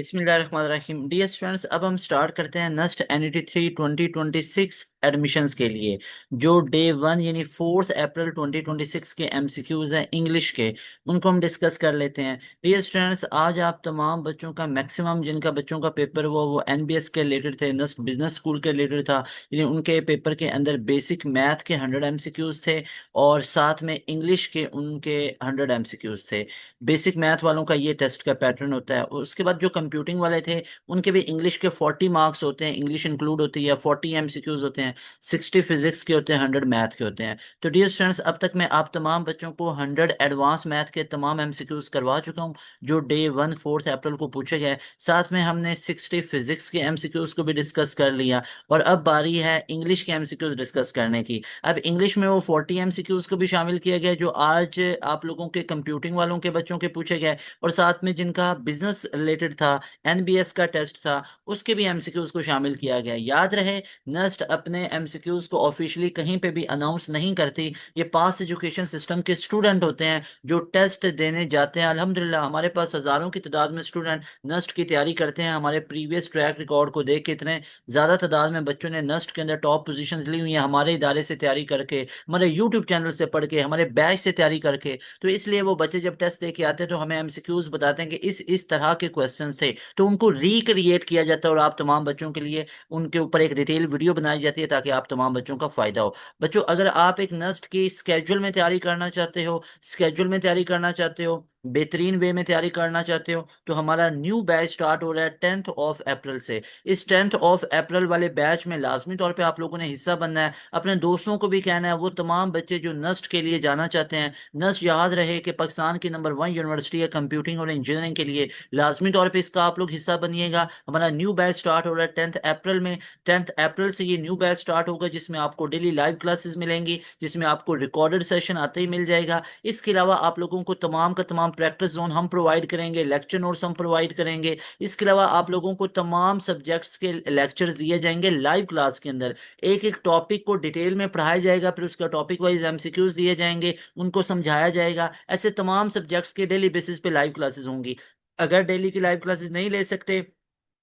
बिस्मिल्लाहिर्रहमानिर्रहीम। Dear students, अब हम स्टार्ट करते हैं नस्ट एनईटी 3 2026 एडमिशंस के लिए। जो डे 1 यानी 4 अप्रैल 2026 के एमसीक्यूज हैं इंग्लिश के, उनको हम डिस्कस कर लेते हैं। डियर स्टूडेंट्स, आज आप तमाम बच्चों का मैक्सिमम जिनका बच्चों का पेपर हुआ वो एनबीएस के रिलेटेड थे, नस्ट बिजनेस स्कूल के रिलेटेड था। यानी उनके पेपर के अंदर बेसिक मैथ के 100 एमसीक्यूज थे और साथ में इंग्लिश के उनके 100 एमसीक्यूज थे। बेसिक मैथ वालों का ये टेस्ट का पैटर्न होता है। उसके बाद जो कंप्यूटिंग वाले थे उनके भी इंग्लिश के 40 मार्क्स होते हैं, इंग्लिश इंक्लूड होती है, 40 एमसीक्यूज होते हैं, 60 फिजिक्स के होते हैं, 100 मैथ के होते हैं। तो डियर स्टूडेंट्स, अब तक मैं आप तमाम बच्चों को 100 एडवांस मैथ के तमाम एमसीक्यूज करवा चुका हूँ जो डे 1 4 अप्रैल को पूछे गए। साथ में हमने 60 फिजिक्स के एमसीक्यूज को भी डिस्कस कर लिया और अब बारी है इंग्लिश के एमसीक्यूज डिस्कस करने की। अब इंग्लिश में वो 40 एमसीक्यूज को भी शामिल किया गया जो आज आप लोगों के कंप्यूटिंग वालों के बच्चों के पूछे गए, और साथ में जिनका बिजनेस रिलेटेड था, एनबीएस का टेस्ट था, उसके भी एमसीक्यूज को शामिल किया गया। याद रहे, नस्ट अपने एमसीक्यूज को ऑफिशियली कहीं पे भी अनाउंस नहीं करती। ये पास एजुकेशन सिस्टम के स्टूडेंट होते हैं जो टेस्ट देने जाते हैं। अल्हम्दुलिल्लाह हमारे पास हजारों की तादाद में स्टूडेंट नस्ट की तैयारी करते हैं। हमारे प्रीवियस ट्रैक रिकॉर्ड को देख के इतने ज्यादा तादाद में बच्चों ने नस्ट के अंदर टॉप पोजीशंस ली हुई हैं, हमारे इदारे से तैयारी करके, हमारे यूट्यूब चैनल से पढ़ के, हमारे बैच से तैयारी करके। तो इसलिए वो बच्चे जब टेस्ट दे के आते हैं तो हमें एमसीक्यूज बताते हैं कि इस तरह के क्वेश्चंस थे, तो उनको रिक्रिएट किया जाता है और आप तमाम बच्चों के लिए उनके ऊपर एक डिटेल वीडियो बनाई जाती है ताकि आप तमाम बच्चों का फायदा हो। बच्चों, अगर आप एक नस्ट की स्केड्यूल में तैयारी करना चाहते हो, स्केड्यूल में तैयारी करना चाहते हो, बेहतरीन वे में तैयारी करना चाहते हो, तो हमारा न्यू बैच स्टार्ट हो रहा है 10 अप्रैल से। इस 10 अप्रैल वाले बैच में लाजमी तौर पे आप लोगों ने हिस्सा बनना है। अपने दोस्तों को भी कहना है, वो तमाम बच्चे जो नस्ट के लिए जाना चाहते हैं। नस्ट याद रहे कि पाकिस्तान की नंबर 1 यूनिवर्सिटी है कंप्यूटिंग और इंजीनियरिंग के लिए। लाजमी तौर पे इसका आप लोग हिस्सा बनिएगा। हमारा न्यू बैच स्टार्ट हो रहा है 10 अप्रैल में। 10 अप्रैल से ये न्यू बैच स्टार्ट होगा जिसमें आपको डेली लाइव क्लासेस मिलेंगी, जिसमें आपको रिकॉर्डेड सेशन आते ही मिल जाएगा। इसके अलावा आप लोगों को तमाम का तमाम प्रैक्टिस जोन हम प्रोवाइड करेंगे, लेक्चर नोट्स हम प्रोवाइड करेंगे। इसके अलावा आप लोगों को तमाम सब्जेक्ट्स के लेक्चर्स दिए जाएंगे लाइव क्लास के अंदर। एक एक टॉपिक को डिटेल में पढ़ाया जाएगा, फिर उसका टॉपिक वाइज एमसीक्यूज दिए जाएंगे, उनको समझाया जाएगा। ऐसे तमाम सब्जेक्ट्स के डेली बेसिस पे लाइव क्लासेस होंगी। अगर डेली की लाइव क्लासेस नहीं ले सकते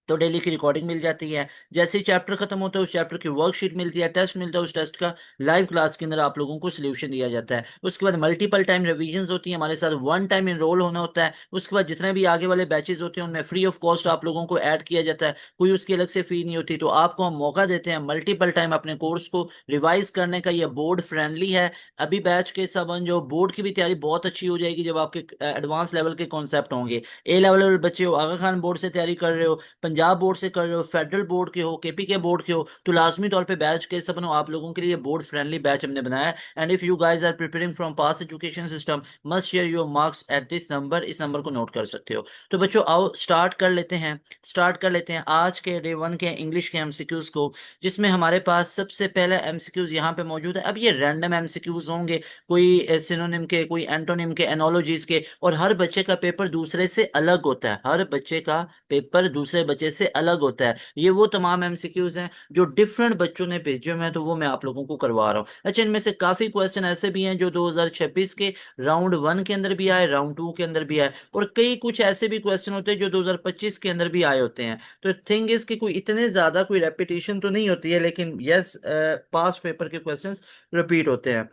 तो डेली की रिकॉर्डिंग मिल जाती है। जैसे ही चैप्टर खत्म होता है उस चैप्टर की वर्कशीट मिलती है, टेस्ट मिलता है, उस टेस्ट का लाइव क्लास के अंदर आप लोगों को सोल्यूशन दिया जाता है। उसके बाद मल्टीपल टाइम रिवीजन होती है, हमारे साथ वन टाइम इनरोल होना होता है। उसके बाद जितने भी आगे वाले बैचेस होते हैं उनमें फ्री ऑफ कॉस्ट आप लोगों को ऐड किया जाता है, कोई उसकी अलग से फी नहीं होती। तो आपको हम मौका देते हैं मल्टीपल टाइम अपने कोर्स को रिवाइज करने का। यह बोर्ड फ्रेंडली है। अभी बैच के सब जो बोर्ड की भी तैयारी बहुत अच्छी हो जाएगी जब आपके एडवांस लेवल के कॉन्सेप्ट होंगे। ए लेवल बच्चे हो, आगा खान बोर्ड से तैयारी कर रहे हो, पंजाब बोर्ड से कर रहे हो, फेडरल बोर्ड के हो, केपी के बोर्ड के हो, तो लाजमी तौर पे बैच के सब आप लोगों के लिए बोर्ड फ्रेंडली बैच हमने बनाया है। And if you guys are preparing from Pass Education System, must share your marks at this number. इस नंबर को नोट कर सकते हो। तो बच्चों आओ स्टार्ट कर लेते हैं आज के डे 1 के इंग्लिश के एमसीक्यूज को, जिसमें हमारे पास सबसे पहला एमसीक्यूज यहाँ पे मौजूद है। अब ये रैंडम एमसीक्यूज होंगे, कोई सिनोनिम के, कोई एंटोनिम के, एनोलॉजीज के, और हर बच्चे का पेपर दूसरे से अलग होता है। हर बच्चे का पेपर दूसरे बच्चे से अलग होता है। ये वो तमाम एमसीक्यूज हैं जो डिफरेंट बच्चों ने भेजे हुए हैं, तो वो मैं आप लोगों को करवा रहा हूँ। अच्छा, इनमें से काफी क्वेश्चन ऐसे भी हैं जो 2026 के राउंड 1 के अंदर भी आए, राउंड 2 के अंदर भी आए, और कई कुछ ऐसे भी क्वेश्चन होते हैं जो 2025 के अंदर भी आए होते हैं। तो थिंग इज कि कोई इतने ज्यादा कोई रेपिटेशन तो नहीं होती है, लेकिन यस, पास्ट पेपर के क्वेश्चंस रिपीट होते हैं।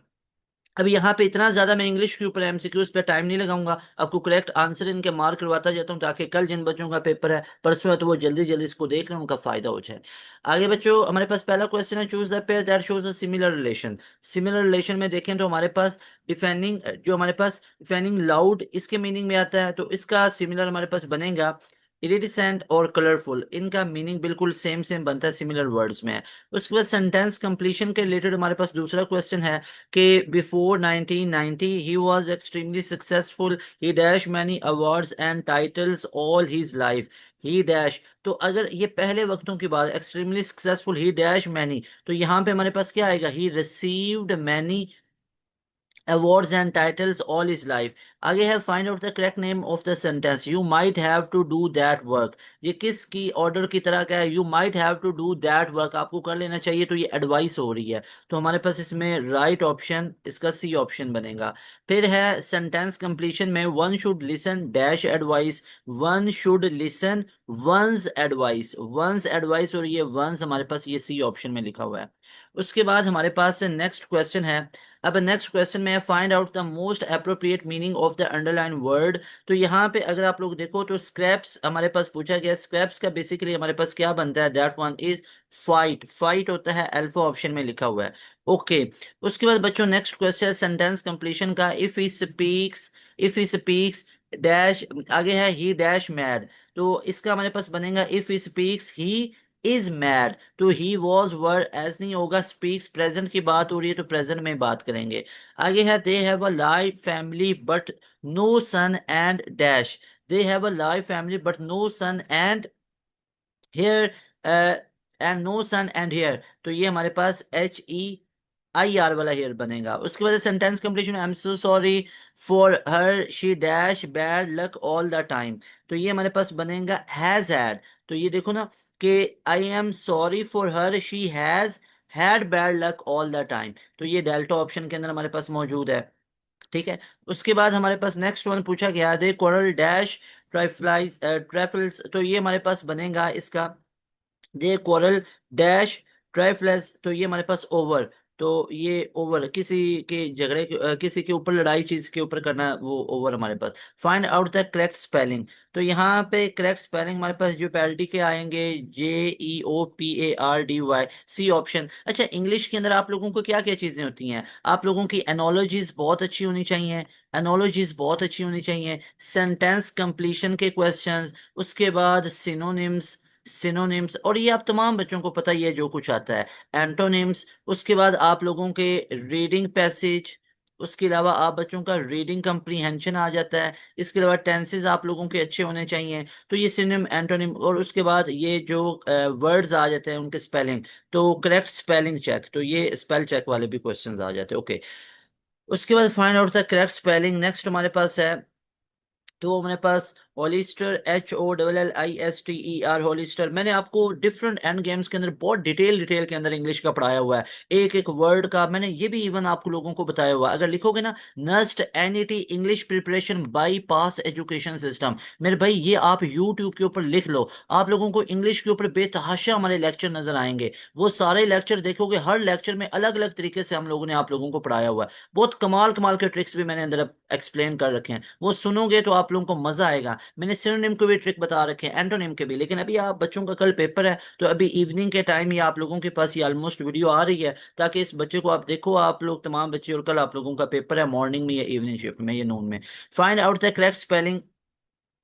अब यहाँ पे इतना ज्यादा मैं इंग्लिश के ऊपर एमसीक्यूज पे टाइम नहीं लगाऊंगा, आपको करेक्ट आंसर इनके मार्क करवाता जाता हूँ ताकि कल जिन बच्चों का पेपर है, परसों है, तो वो जल्दी जल्दी इसको देख लें, उनका फायदा हो जाए। आगे बच्चों, हमारे पास पहला क्वेश्चन है, choose the pair that shows a similar relation. Similar relation में देखें तो हमारे पास डिफाइनिंग, जो हमारे पास डिफाइनिंग लाउड इसके मीनिंग में आता है, तो इसका सिमिलर हमारे पास बनेगा इरिडिसेंट और कलरफुल। इनका मीनिंग बिल्कुल सेम सेम बनता है, सिमिलर वर्ड्स में है। उसके बाद सेंटेंस कंप्लीशन के रिलेटेड हमारे पास दूसरा क्वेश्चन है कि before 1990 he was extremely successful, he dash many awards and titles all his life, he dash. तो अगर ये पहले वक्तों की बात, extremely successful, he dash many, तो यहाँ पे हमारे पास क्या आएगा, he received many awards and titles all is life. आगे है find out the correct name of the sentence, you might have to do that work. ये किस की ऑर्डर की तरह का है, you might have to do that work, आपको कर लेना चाहिए, तो ये एडवाइस हो रही है। तो हमारे पास इसमें राइट ऑप्शन इसका सी ऑप्शन बनेगा। फिर है सेंटेंस कंप्लीशन में one should listen dash advice, one should listen one's advice, one's advice, और ये वंस हमारे पास ये सी ऑप्शन में लिखा हुआ है। उसके बाद हमारे पास नेक्स्ट क्वेश्चन है। अब नेक्स्ट क्वेश्चन में find out the most appropriate meaning of the underline word. तो यहाँ पे अगर आप लोग देखो तो स्क्रैप्स हमारे पास पूछा गया, स्क्रैप्स का बेसिकली हमारे पास क्या बनता है, that one is fight, fight होता है, अल्फा ऑप्शन में लिखा हुआ है। ओके। उसके बाद बच्चों नेक्स्ट क्वेश्चन सेंटेंस कंप्लीशन का, इफ ही स्पीक्स डैश, आगे है ही डैश मैड, तो इसका हमारे पास बनेगा if he speaks he is mad, तो ही वॉज वर एज नहीं होगा, स्पीक्स प्रेजेंट की बात हो रही है तो प्रेजेंट में बात करेंगे। आगे है they have a live family but no son and dash, they have a live family but no son and heir and no son and heir, तो ये हमारे पास HEIR वाला हेयर बनेगा। उसके बाद sentence completion, I am so sorry for her she dash bad luck all the time, तो ये हमारे पास बनेगा हैज हैड। तो ये देखो ना कि I am sorry for her she has had bad luck all the time, तो ये डेल्टा ऑप्शन के अंदर हमारे पास मौजूद है। ठीक है। उसके बाद हमारे पास नेक्स्ट वन पूछा गया दे कोरल डैश ट्राइफ्लाइज ट्रैफल्स, तो ये हमारे पास बनेगा इसका दे कोरल डैश ट्राइफ्लेस, तो ये हमारे पास ओवर, तो ये ओवर किसी के झगड़े किसी के ऊपर लड़ाई चीज के ऊपर करना, वो ओवर हमारे पास। Find out the correct spelling, तो यहाँ पे करेक्ट स्पेलिंग हमारे पास जो पैरिटी के आएंगे JEOPARDY, सी ऑप्शन। अच्छा, इंग्लिश के अंदर आप लोगों को क्या क्या चीजें होती हैं, आप लोगों की एनोलॉजीज बहुत अच्छी होनी चाहिए, एनोलॉजीज बहुत अच्छी होनी चाहिए, सेंटेंस कंप्लीशन के क्वेश्चंस, उसके बाद सिनोनिम्स, सिनोनिम्स, और ये आप तमाम बच्चों को पता ही है जो कुछ आता है, एंटोनिम्स। उसके बाद आप लोगों के रीडिंग पैसेज, उसके अलावा आप बच्चों का रीडिंग कंप्रीहेंशन आ जाता है। इसके अलावा टेंसेस आप लोगों के अच्छे होने चाहिए, तो ये सिनोनिम एंटोनिम, और उसके बाद ये जो वर्ड्स आ जाते हैं उनके स्पेलिंग, तो करेक्ट स्पेलिंग चेक, तो ये स्पेल चेक वाले भी क्वेश्चंस आ जाते हैं। ओके। उसके बाद find out the correct spelling, next हमारे पास है, तो हमारे पास हॉलिस्टर HOLLISTER, हॉलिस्टर। मैंने आपको डिफरेंट एंड गेम्स के अंदर बहुत डिटेल के अंदर इंग्लिश का पढ़ाया हुआ है, एक एक वर्ड का मैंने ये भी इवन आपको लोगों को बताया हुआ है। अगर लिखोगे ना NUST NET English preparation by Pass Education System, मेरे भाई ये आप यूट्यूब के ऊपर लिख लो, आप लोगों को इंग्लिश के ऊपर बेतहाशा हमारे लेक्चर नजर आएंगे। वो सारे लेक्चर देखोगे, हर लेक्चर में अलग अलग तरीके से हम लोगों ने आप लोगों को पढ़ाया हुआ है, बहुत कमाल कमाल के ट्रिक्स भी मैंने अंदर एक्सप्लेन कर रखे हैं, वो सुनोगे तो आप लोगों को मजा आएगा। मैंने सिनोनिम को भी ट्रिक बता रखे हैं, एंटोनिम के भी, लेकिन अभी आप बच्चों का कल पेपर है, तो अभी इवनिंग के टाइम ही आप लोगों के पास ये ऑलमोस्ट वीडियो आ रही है, ताकि इस बच्चे को आप देखो, आप लोग तमाम बच्चे, और कल आप लोगों का पेपर है मॉर्निंग में या इवनिंग शिफ्ट में या नून में। Find out the correct spelling.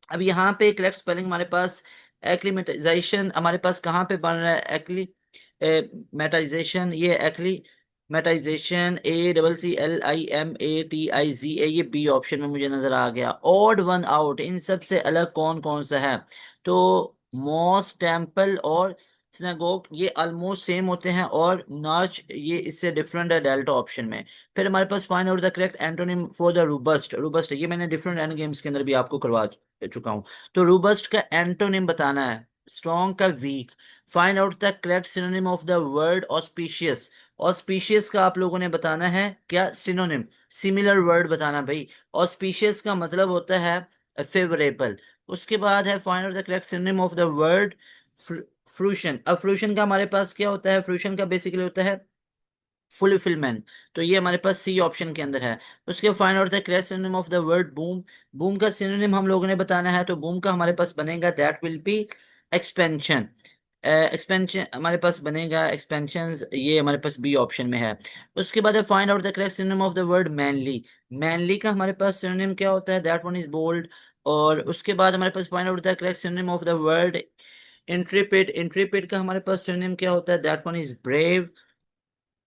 अब यहाँ पे करेक्ट स्पेलिंग हमारे पास एक्लीमेटाइजेशन हमारे पास कहाँ पे बन रहा है, एक्लीमेटाइजेशन, ये एक्लीमेटाइजेशन ACCLIMATIZA, ये बी ऑप्शन में मुझे नजर आ गया। ऑड वन आउट, इन सब से अलग कौन कौन सा है, तो मॉस, टेम्पल और सिनेगोग ये ऑलमोस्ट सेम होते हैं, और नाच ये इससे डिफरेंट है डेल्टा ऑप्शन में। फिर हमारे पास find out the correct antonym for the robust, robust ये मैंने डिफरेंट एंड गेम्स के अंदर भी आपको करवा चुका हूं। तो रोबस्ट का एंटोनिम बताना है, स्ट्रॉन्ग का weak. Find out the correct synonym of the word auspicious, auspicious का आप लोगों ने बताना है क्या सिनोनिम, सिमिलर वर्ड बताना भाई। ऑस्पिशियस का मतलब होता है फेवरेबल। उसके बाद है find out the correct synonym of the word fruition. अब फ्रूशन का हमारे पास क्या होता है, फ्रूशन का बेसिकली होता है फुलफिलमेंट, तो ये हमारे पास सी ऑप्शन के अंदर है। उसके find out the correct synonym of the word boom, boom का सिनोनिम हम लोगों ने बताना है, तो बूम का हमारे पास बनेगा that will B expansion, expansion हमारे पास बनेगा एक्सपेंशन, ये हमारे पास बी ऑप्शन में है। उसके बाद है find out the correct synonym of the word manly, manly का हमारे पास सिनोनिम क्या होता है, दैट वन इज बोल्ड। और उसके बाद हमारे पास find out the correct synonym of the word intrepid, intrepid का हमारे पास सिनोनिम क्या होता है, that one is brave.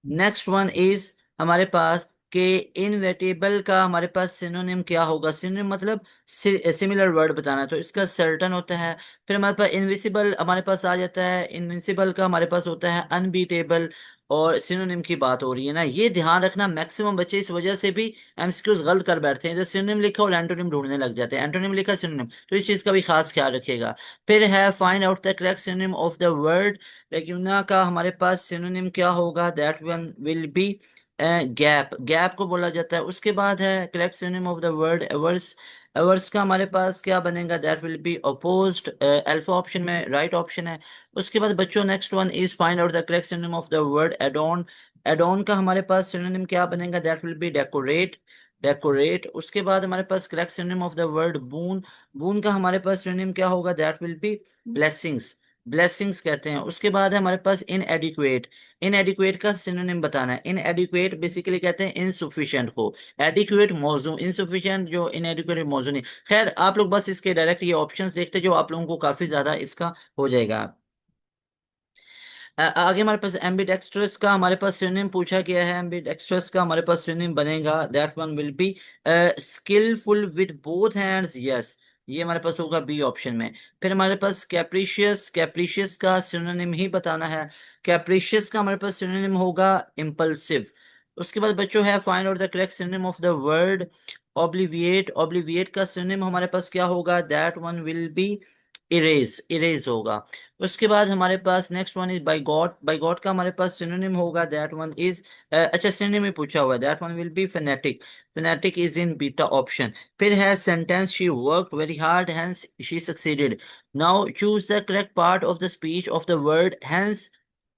Next one is हमारे पास कि इनवेटेबल का हमारे पास सिनोनिम क्या होगा। सिनोनिम मतलब सिमिलर वर्ड बताना है, तो इसका सर्टन होता है। फिर हमारे पास इनविसिबल हमारे पास आ जाता है, इनविंसिबल का हमारे पास होता है अनबीटेबल। और सिनोनिम की बात हो रही है ना, ये ध्यान रखना, मैक्सिमम बच्चे इस वजह से भी एमसीक्यूज गलत कर बैठते हैं, जैसे सिनोनिम लिखा और एंटोनिम ढूंढने लग जाते हैं, एंटोनिम लिखा सिनोनिम, तो इस चीज का भी खास ख्याल रखिएगा। फिर है find out the correct synonym of the word lacuna का हमारे पास सिनोनिम क्या होगा, that one will be gap, gap को बोला जाता है। उसके बाद है correct synonym of the word averse, averse का हमारे पास क्या बनेगा, that will be opposed, alpha option में राइट ऑप्शन है। उसके बाद बच्चों next one is find out the correct synonym of the word adorn, add-on का हमारे पास सिनोनिम क्या बनेगा, that will be decorate, decorate. उसके बाद हमारे पास correct synonym of the word boon, boon का हमारे पास सिनोनिम क्या होगा, that will be blessings, blessings कहते हैं। उसके बाद है हमारे पास इनएडिक्वेट, इनएडिक्वेट का सिनोनिम बताना है। इनएडिक्वेट बेसिकली कहते हैं इनसुफिशिएंट को, एडिक्वेट मौजू, इनसुफिशिएंट जो इनएडिक्वेट मौजू नहीं। खैर आप लोग बस इसके डायरेक्ट ये ऑप्शंस देखते जो आप लोगों को काफी ज्यादा इसका हो जाएगा। आगे हमारे पास एम्बीडेक्स्ट्रस का हमारे पास सिनोनिम पूछा गया है। एम्बीडेक्स्ट्रस का हमारे पास सिनोनिम बनेगा, that one will be skilful with both hands, yes, ये हमारे पास होगा बी ऑप्शन में। फिर हमारे पास कैप्रिशियस, कैप्रिशियस का सिनोनिम ही बताना है। कैप्रिशियस का हमारे पास सिनोनिम होगा इम्पल्सिव। उसके बाद बच्चों है find out the correct synonym of the word obliviate, obliviate का सिनोनिम हमारे पास क्या होगा, that one will be erase, erase होगा। उसके बाद हमारे पास next one is bigot, bigot का हमारे पास सिनोनिम होगा, दैट वन इज अच्छा सिनोनिम ही पूछा हुआ है, that one will be fanatic, fanatic is in beta option. फिर है sentence she worked very hard hence she succeeded, now choose the correct part of the speech of the word hence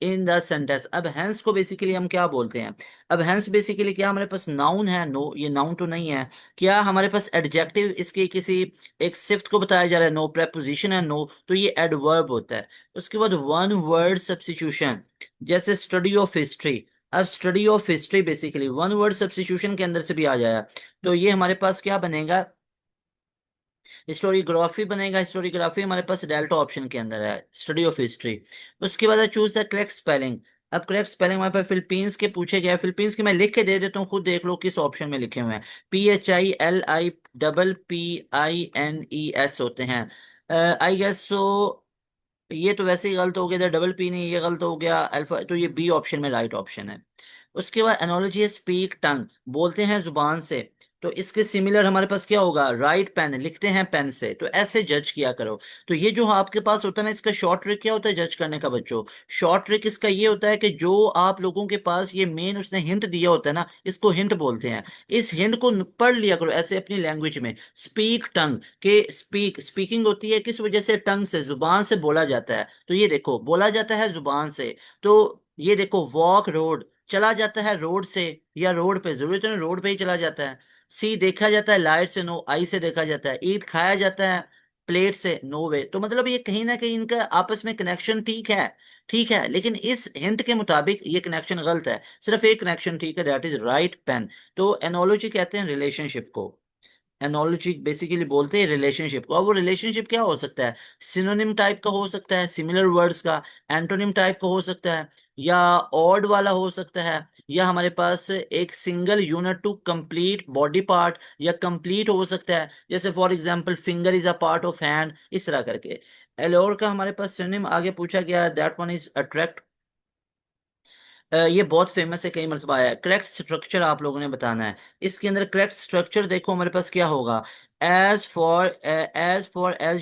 in the sentence. अब hence को basically हम क्या बोलते हैं, अब hence basically क्या हमारे पास नाउन है, नो ये नाउन तो नहीं है। क्या हमारे पास एडजेक्टिव इसके किसी एक सिफ्त को बताया जा रहा है, नो, प्रेपोजिशन है नो, तो ये एडवर्ब होता है। उसके बाद वन वर्ड सब्स्टिट्यूशन, जैसे स्टडी ऑफ हिस्ट्री, अब study of history basically one word substitution के अंदर से भी आ जाएगा, तो ये हमारे पास क्या बनेगा, हिस्टोरियोग्राफी बनेगा। हिस्टोरियोग्राफी हमारे पास डेल्टा ऑप्शन के अंदर है, स्टडी ऑफ हिस्ट्री। उसके बाद चूज द करेक्ट स्पेलिंग, अब करेक्ट स्पेलिंग हमारे पास फिलीपींस के पूछे गए, फिलीपींस के मैं लिख के दे देता हूँ, खुद देख लो किस ऑप्शन में लिखे हुए हैं। PHILIPPINES होते हैं, आई गेस सो। ये तो वैसे ही गलत हो गया था, डबल पी नहीं, ये गलत हो गया अल्फा, तो ये बी ऑप्शन में राइट ऑप्शन है। उसके बाद एनोलॉजी है स्पीक टंग, बोलते हैं जुबान से, तो इसके सिमिलर हमारे पास क्या होगा, राइट पेन, लिखते हैं पेन से, तो ऐसे जज किया करो। तो ये जो आपके पास होता है ना, इसका शॉर्ट ट्रिक क्या होता है जज करने का बच्चों, शॉर्ट ट्रिक इसका ये होता है कि जो आप लोगों के पास ये मेन उसने हिंट दिया होता है ना, इसको हिंट बोलते हैं, इस हिंट को पढ़ लिया करो ऐसे अपनी लैंग्वेज में। स्पीक टंग के स्पीक, स्पीकिंग होती है किस वजह से, टंग से, जुबान से बोला जाता है, तो ये देखो बोला जाता है जुबान से। तो ये देखो वॉक रोड, चला जाता है रोड से, या रोड पे, जरूरी तो नहीं रोड पे ही चला जाता है। सी देखा जाता है लाइट से, नो, आई से देखा जाता है। ईट खाया जाता है प्लेट से, नो वे। तो मतलब ये कहीं ना कहीं इनका आपस में कनेक्शन ठीक है, ठीक है, लेकिन इस हिंट के मुताबिक ये कनेक्शन गलत है, सिर्फ एक कनेक्शन ठीक है, दैट इज राइट पेन। तो एनोलॉजी कहते हैं रिलेशनशिप को, एनोलॉजी बेसिकली बोलते हैं रिलेशनशिप को। अब वो रिलेशनशिप क्या हो सकता है, सिनोनिम टाइप का हो सकता है, सिमिलर वर्ड्स का, एंटोनिम टाइप का हो सकता है, या ऑड वाला हो सकता है, या हमारे पास एक single unit to complete body part, या कंप्लीट हो सकता है, जैसे for example finger is a part of hand, इस तरह करके। एलोर का हमारे पास सिनोनिम आगे पूछा गया, दैट वन इज अट्रैक्ट, ये बहुत फेमस है, कई मरतबा आया है। करेक्ट स्ट्रक्चर आप लोगों ने बताना है, इसके अंदर करेक्ट स्ट्रक्चर देखो हमारे पास क्या होगा, एज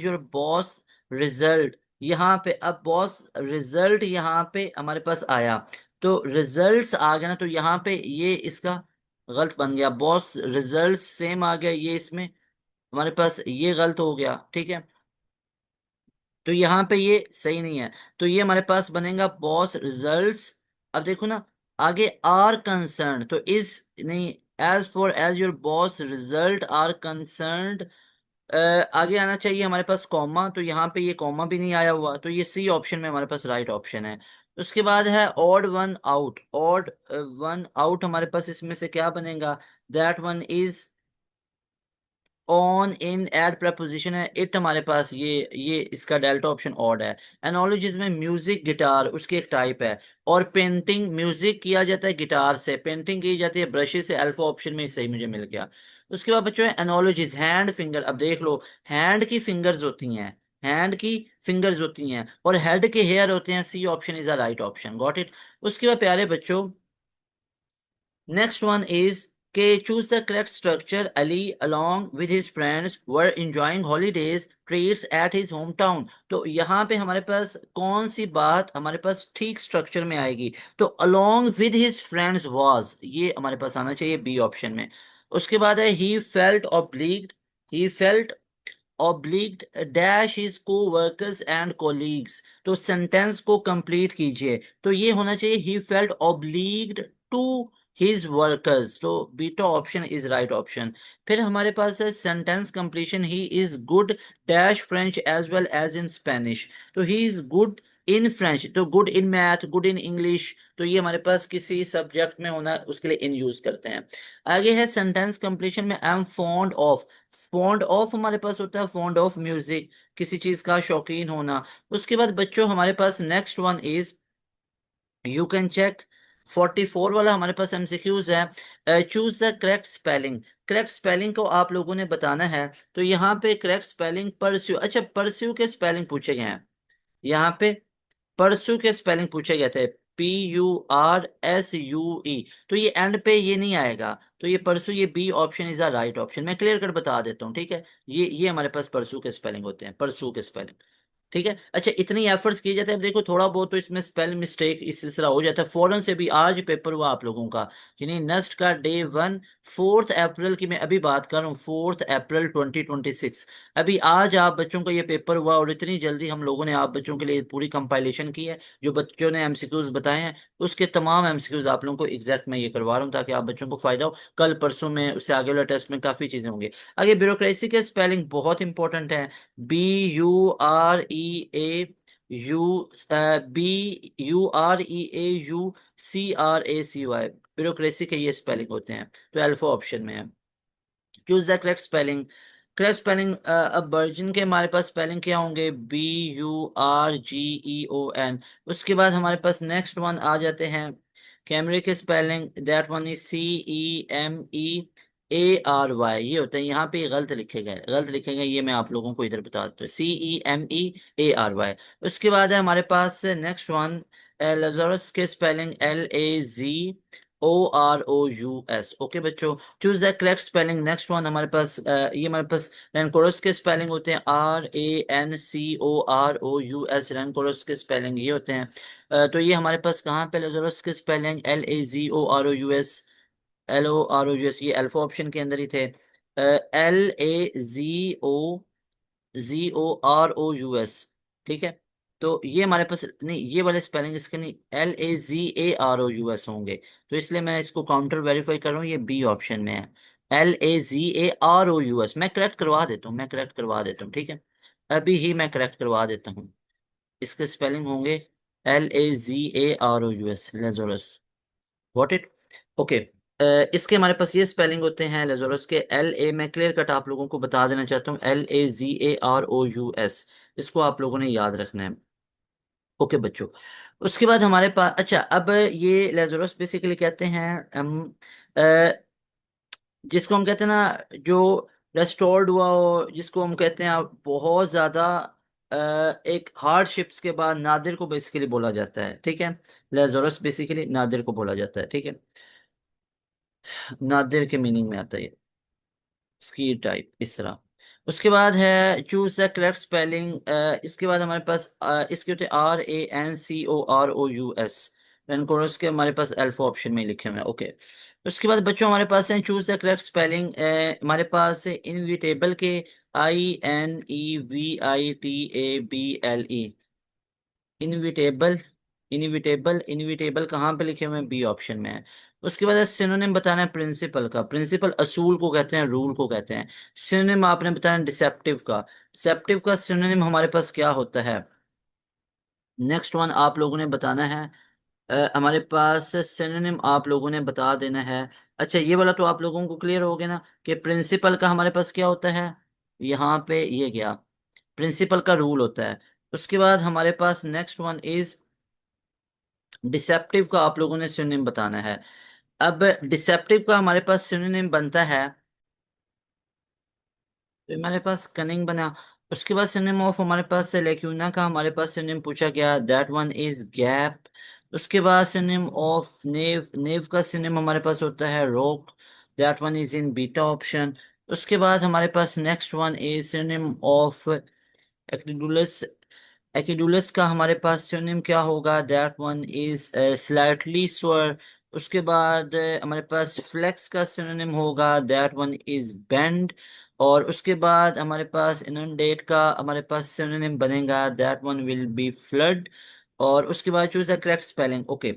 योर बॉस रिजल्ट, यहाँ पे अब बॉस रिजल्ट यहाँ पे हमारे पास आया, तो रिजल्ट्स आ गया ना, तो यहाँ पे ये इसका गलत बन गया, बॉस रिजल्ट सेम आ गया, ये इसमें हमारे पास ये गलत हो गया, ठीक है, तो यहाँ पे ये सही नहीं है, तो ये हमारे पास बनेगा बॉस रिजल्ट्स। अब देखो ना, आगे आर कंसर्न, तो इस नहीं, as far as your boss result are concerned, आगे आना चाहिए हमारे पास कॉमा, तो यहाँ पे ये कॉमा भी नहीं आया हुआ, तो ये सी ऑप्शन में हमारे पास राइट ऑप्शन है। उसके बाद है odd one out, odd one out हमारे पास इसमें से क्या बनेगा, that one is on, in, at preposition है, इट हमारे पास ये इसका डेल्टा ऑप्शन ऑड है। एनोलॉजीज में म्यूजिक गिटार उसकी एक टाइप है, और पेंटिंग म्यूजिक किया जाता है गिटार से, पेंटिंग की जाती है ब्रशेस से, अल्फा ऑप्शन में सही मुझे मिल गया। उसके बाद बच्चों एनोलॉजीज, हैंड फिंगर, अब देख लो हैंड की फिंगर्स होती हैं, हैंड की फिंगर्स होती हैं, और हेड के हेयर होते हैं, C option is a right option, got it. उसके बाद प्यारे बच्चों next one is K. Choose the correct structure. Ali, along with his friends, were enjoying holidays treats at his hometown. तो यहाँ पे हमारे पास कौन सी बात हमारे पास ठीक स्ट्रक्चर में आएगी? तो along with his friends was, ये हमारे पास आना चाहिए बी ऑप्शन में। उसके बाद है he felt obliged, he felt obliged dash his co-workers and colleagues। तो सेंटेंस को कंप्लीट कीजिए, तो ये होना चाहिए he felt obliged to his workers, तो beta option is right option. फिर हमारे पास है sentence completion, he is good dash French as well as in Spanish. तो he is good in French, तो good in math, good in English, तो ये हमारे पास किसी सब्जेक्ट में होना उसके लिए इन यूज करते हैं। आगे है सेंटेंस कंप्लीशन में I am fond of, fond of हमारे पास होता है फॉन्ड ऑफ म्यूजिक, किसी चीज का शौकीन होना। उसके बाद बच्चों हमारे पास next one is you can check 44 वाला हमारे पास एमसीक्यूज है। Choose the correct spelling, correct spelling को आप लोगों ने बताना है। तो यहाँ पे करेक्ट स्पेलिंग परस्यू, अच्छा परस्यू के स्पेलिंग पूछे गए हैं यहाँ पे, परसू के स्पेलिंग पूछे गए थे, PURSUE, तो ये एंड पे ये नहीं आएगा, तो ये परसू, ये B option is the right option. मैं क्लियर कर बता देता हूँ, ठीक है, ये हमारे पास परसू के स्पेलिंग होते हैं, परसू के स्पेलिंग। ठीक है, अच्छा इतनी एफर्ट्स किए जाते हैं, अब देखो थोड़ा बहुत तो इसमें स्पेल मिस्टेक इस सिलसिला हो जाता है। फौरन से भी आज पेपर हुआ आप लोगों का, यानी नेक्स्ट का डे वन, 4 अप्रैल की मैं अभी बात कर रहा हूँ, 4 अप्रैल 2026। अभी आज आप बच्चों का ये पेपर हुआ, और इतनी जल्दी हम लोगों ने आप बच्चों के लिए पूरी कंपाइलेशन की है, जो बच्चों ने एमसीक्यूज बताए हैं उसके तमाम एमसीक्यूज आप लोगों को एग्जैक्ट मैं ये करवा रहा हूँ, ताकि आप बच्चों को फायदा हो। कल परसों में उससे आगे वाले टेस्ट में काफी चीजें होंगी। आगे ब्यूरोक्रेसी के स्पेलिंग बहुत इंपॉर्टेंट है, BUREAU, BUREAUCRACY, ब्यूरोक्रेसी के ये स्पेलिंग होते हैं, तो अल्फा ऑप्शन में है। Choose the correct spelling, correct spelling, अब वर्जिन के हमारे पास स्पेलिंग क्या होंगे, BURGEON। उसके बाद हमारे पास नेक्स्ट वन आ जाते हैं कैमरे के spelling, that one is CEMEARY, ये होता है, यहाँ पे गलत लिखे गए, गलत लिखे गए, ये मैं आप लोगों को इधर बता देता हूँ, CEMEARY। उसके बाद है हमारे पास नेक्स्ट वन लजारस के स्पेलिंग LAZOROUS। ओके बच्चों, choose the correct spelling. Next one हमारे पास ये हमारे पास रेनकोरस के स्पेलिंग होते हैं, RANCOROUS, रेनकोरस के स्पेलिंग ये होते हैं। तो ये हमारे पास कहाँ पे लजारस के स्पेलिंग LAZOROUS, ये अल्फा ऑप्शन के अंदर ही थे। LAZOROUS, ठीक है, तो ये हमारे पास नहीं, ये वाले स्पेलिंग इसके नहीं, LAZAROUS होंगे, तो इसलिए मैं इसको काउंटर वेरीफाई कर रहा हूँ, ये बी ऑप्शन में है, LAZAROUS। मैं करेक्ट करवा देता हूँ, मैं करेक्ट करवा देता हूँ, ठीक है, अभी ही मैं करेक्ट करवा देता हूँ। इसके स्पेलिंग होंगे LAZAROUS, लेजोरस, वॉट इट। ओके, इसके हमारे पास ये स्पेलिंग होते हैं लेजोरस के, LA, मैं क्लियर कट आप लोगों को बता देना चाहता हूँ, LAZAROUS, इसको आप लोगों ने याद रखना है। ओके बच्चों, उसके बाद हमारे पास, अच्छा अब ये लेजोरस बेसिकली कहते हैं हम, अ, जिसको हम कहते हैं ना, जो रेस्टोर्ड हुआ हो, जिसको हम कहते हैं बहुत ज्यादा अ, एक हार्डशिप्स के बाद नादिर को बेसिकली बोला जाता है, ठीक है, लेजोरस बेसिकली नादिर को बोला जाता है, ठीक है, नादिर के मीनिंग में आता है ये, फकीर टाइप इस तरह। उसके बाद है चूज द करेक्ट स्पेलिंग, इसके बाद हमारे पास इसके होते RANCOROUS, रेनकोरस के हमारे पास अल्फा ऑप्शन में लिखे हुए हैं। ओके, उसके बाद बच्चों हमारे पास है चूज द करेक्ट स्पेलिंग, हमारे पास है इनविटेबल के INEVITABLE, इनविटेबल, इनविटेबल कहाँ पे लिखे हुए हैं, बी ऑप्शन में है। उसके बाद सिनोनिम बताना है प्रिंसिपल का, प्रिंसिपल असूल को कहते हैं, रूल को कहते हैं। सिनोनिम आपने बताना डिसेप्टिव का, डिसेप्टिव का सिनोनिम हमारे पास क्या होता है, नेक्स्ट वन आप लोगों ने बताना है। हमारे पास सिनोनिम आप लोगों ने बता देना है। अच्छा, ये वाला तो आप लोगों को क्लियर हो गया ना कि प्रिंसिपल का हमारे पास क्या होता है। यहाँ पे ये गया, प्रिंसिपल का रूल होता है। उसके बाद हमारे पास नेक्स्ट वन इज डिसेप्टिव का आप लोगों ने सिनोनिम बताना है। अब डिसेप्टिव का हमारे पास सिनोनिम बनता है, तो हमारे पास कनिंग बना। उसके बाद सिनोनिम ऑफ हमारे पास से लेक्यूना का हमारे पास सिनोनिम पूछा गया, दैट वन इज गैप। उसके बाद सिनोनिम ऑफ नेव, नेव का सिनोनिम हमारे पास होता है rock, that one is in beta option. उसके बाद हमारे पास next one is synonym of acidulous, acidulous का हमारे पास सिनोनिम क्या होगा, दैट वन इज स्लाइटली स्वर। उसके बाद हमारे पास फ्लेक्स का सिनोनिम होगा, दैट वन इज बेंड। और उसके बाद हमारे पास इनंडेट का हमारे पास सिनोनिम बनेगा, that one will B flood. और उसके बाद choose the correct spelling. Okay,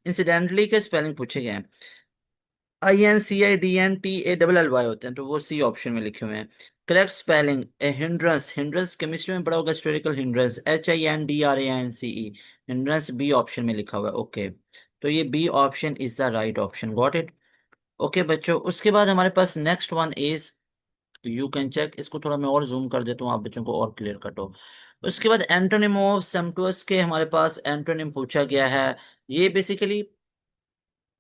incidentally के स्पेलिंग पूछे गए हैं। INCIDNTALLY होते हैं, तो वो सी ऑप्शन में लिखे हुए हैं। Correct spelling hindrance, hindrance chemistry में पढ़ा होगा, historical hindrance, HINDRANCE, hindrance B option में लिखा हुआ है। ओके, तो ये B option is the right option, got it. Okay बच्चों, उसके बाद हमारे पास next one is, you can check, इसको थोड़ा मैं और जूम कर देता हूँ, आप बच्चों को और क्लियर कट हो। उसके बाद एंटोनिम ऑफ सेम्टोस के हमारे पास एंटोनिम पूछा गया है। ये बेसिकली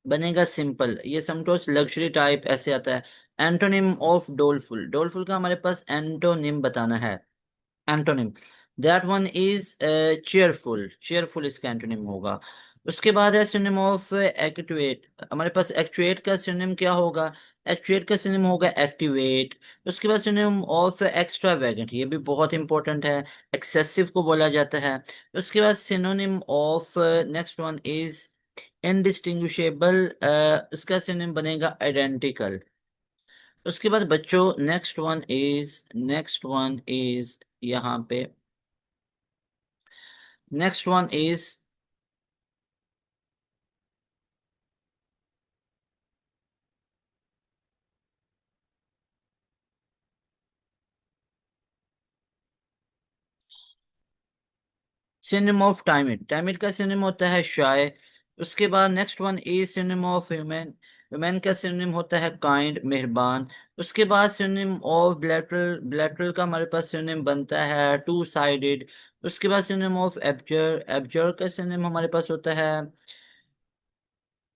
बनेगा सिंपल, ये समटोस लग्जरी टाइप ऐसे आता है। एंटोनिम ऑफ डोलफुल, डोलफुल का हमारे पास एंटोनिम बताना है। Antonym, that one is cheerful, cheerful इसका एंटोनिम होगा। उसके बाद है सिनोनिम ऑफ एक्टिवेट, हमारे पास एक्चुएट का सिनोनिम क्या होगा, एक्चुएट का सिनोनिम होगा एक्टिवेट। उसके बाद सिनोनिम ऑफ एक्स्ट्रा वैगेंट, ये भी बहुत इंपॉर्टेंट है, एक्सेसिव को बोला जाता है। उसके बाद synonym of next one is indistinguishable, इसका सिनोनिम बनेगा आइडेंटिकल। उसके बाद बच्चों नेक्स्ट वन इज यहाँ पे, next one is synonym of timid, timid का सिनोनिम होता है शाय। उसके बाद next one is synonym of human, human का सिनोनिम होता है काइंड, मेहरबान। उसके बाद सिनोनिम ऑफ बिलैटरल, बिलैटरल का हमारे पास सिनोनिम बनता है टू साइडेड। उसके बाद सिनोनिम ऑफ एब्जर, एब्जर का सिनोनिम हमारे पास होता है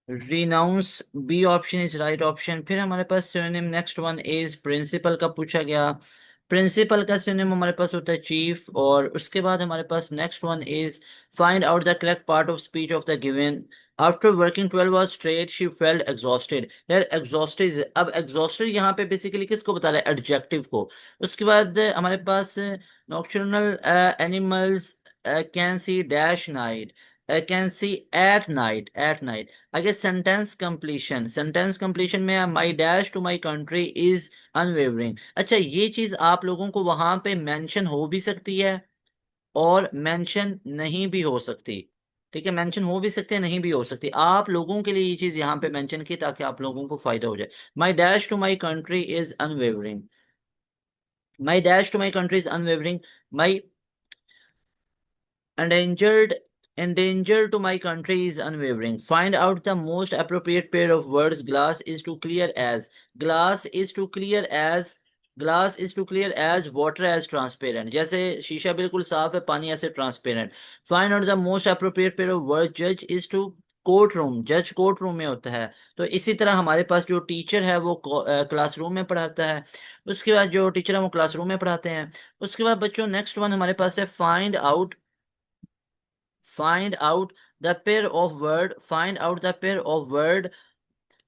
renounce, B option is right option. फिर हमारे पास synonym next one is principle का पूछा गया, प्रिंसिपल का सिनोनिम हमारे पास होता है चीफ। और उसके बाद हमारे पास next one is find out the correct part of speech of the given, after working 12 hours straight she felt exhausted. यार एग्जॉस्टेड, अब एग्जॉस्टेड यहाँ पे बेसिकली किसको बता रहा है, एडजेक्टिव को। उसके बाद हमारे पास nocturnal animals can see dash night, can see at night, at night. अगर सेंटेंस कंप्लीशन, सेंटेंस कंप्लीशन में my dash to my country is unwavering. अच्छा, ये चीज आप लोगों को वहां पे मेंशन हो भी सकती है और मेंशन नहीं भी हो सकती। ठीक है, मेंशन हो भी सकते हैं, नहीं भी हो सकती। आप लोगों के लिए ये चीज यहाँ पे मेंशन की ताकि आप लोगों को फायदा हो जाए। My dash to my country is unwavering, my dash to my country is unwavering, my endangered, endanger to my country is unwavering. Find out the most appropriate pair of words. Glass is to clear as, glass is to clear as, glass is to clear as, water as transparent, जैसे शीशा बिल्कुल साफ है, पानी ऐसे transparent. Find out the most appropriate pair of word, जज is to court room, जज court room में होता है। तो इसी तरह हमारे पास जो टीचर है वो क्लासरूम में पढ़ाता है। उसके बाद जो टीचर है वो क्लासरूम में पढ़ाते हैं। उसके बाद बच्चों नेक्स्ट वन हमारे पास है find out, find out the pair of word, find out the pair of word,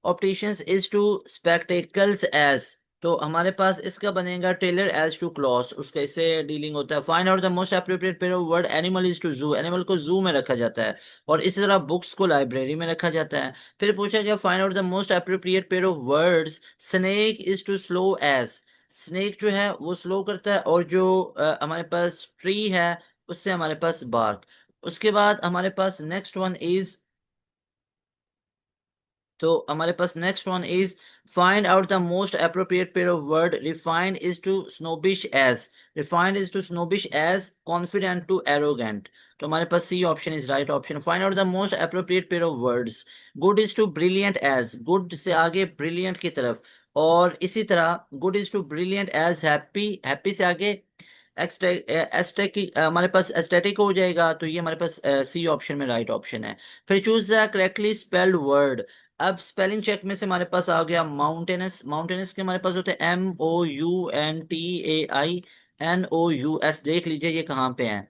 opticians is to spectacles as। तो हमारे पास इसका बनेगा टेलर एज टू क्लॉस, उसका इससे डीलिंग होता है। Find out the most appropriate pair of word, animal is to zoo, animal को zoo में रखा जाता है। और इसी तरह बुक्स को लाइब्रेरी में रखा जाता है। फिर पूछा गया find out the most appropriate pair of words, snake is to slough as, snake जो है वो स्लो करता है, और जो हमारे पास ट्री है उससे हमारे पास बार्क। उसके बाद हमारे पास नेक्स्ट वन इज तो हमारे पास next one is find out the most appropriate pair of word refined is to snobbish as, refined is to snobbish as, confident to arrogant. तो हमारे पास C option is right option. Find out the most appropriate pair of words, good is to brilliant as, good से आगे brilliant की तरफ, और इसी तरह good is to brilliant as happy, happy से आगे एस्टेटिक, हमारे पास एस्थेटिक हो जाएगा। तो ये हमारे पास सी ऑप्शन में राइट ऑप्शन है। फिर choose the correctly spelled word. अब स्पेलिंग चेक में से हमारे पास आ गया माउंटेनस, माउंटेनस के हमारे पास होते हैं MOUNTAINOUS। देख लीजिए ये कहाँ पे है,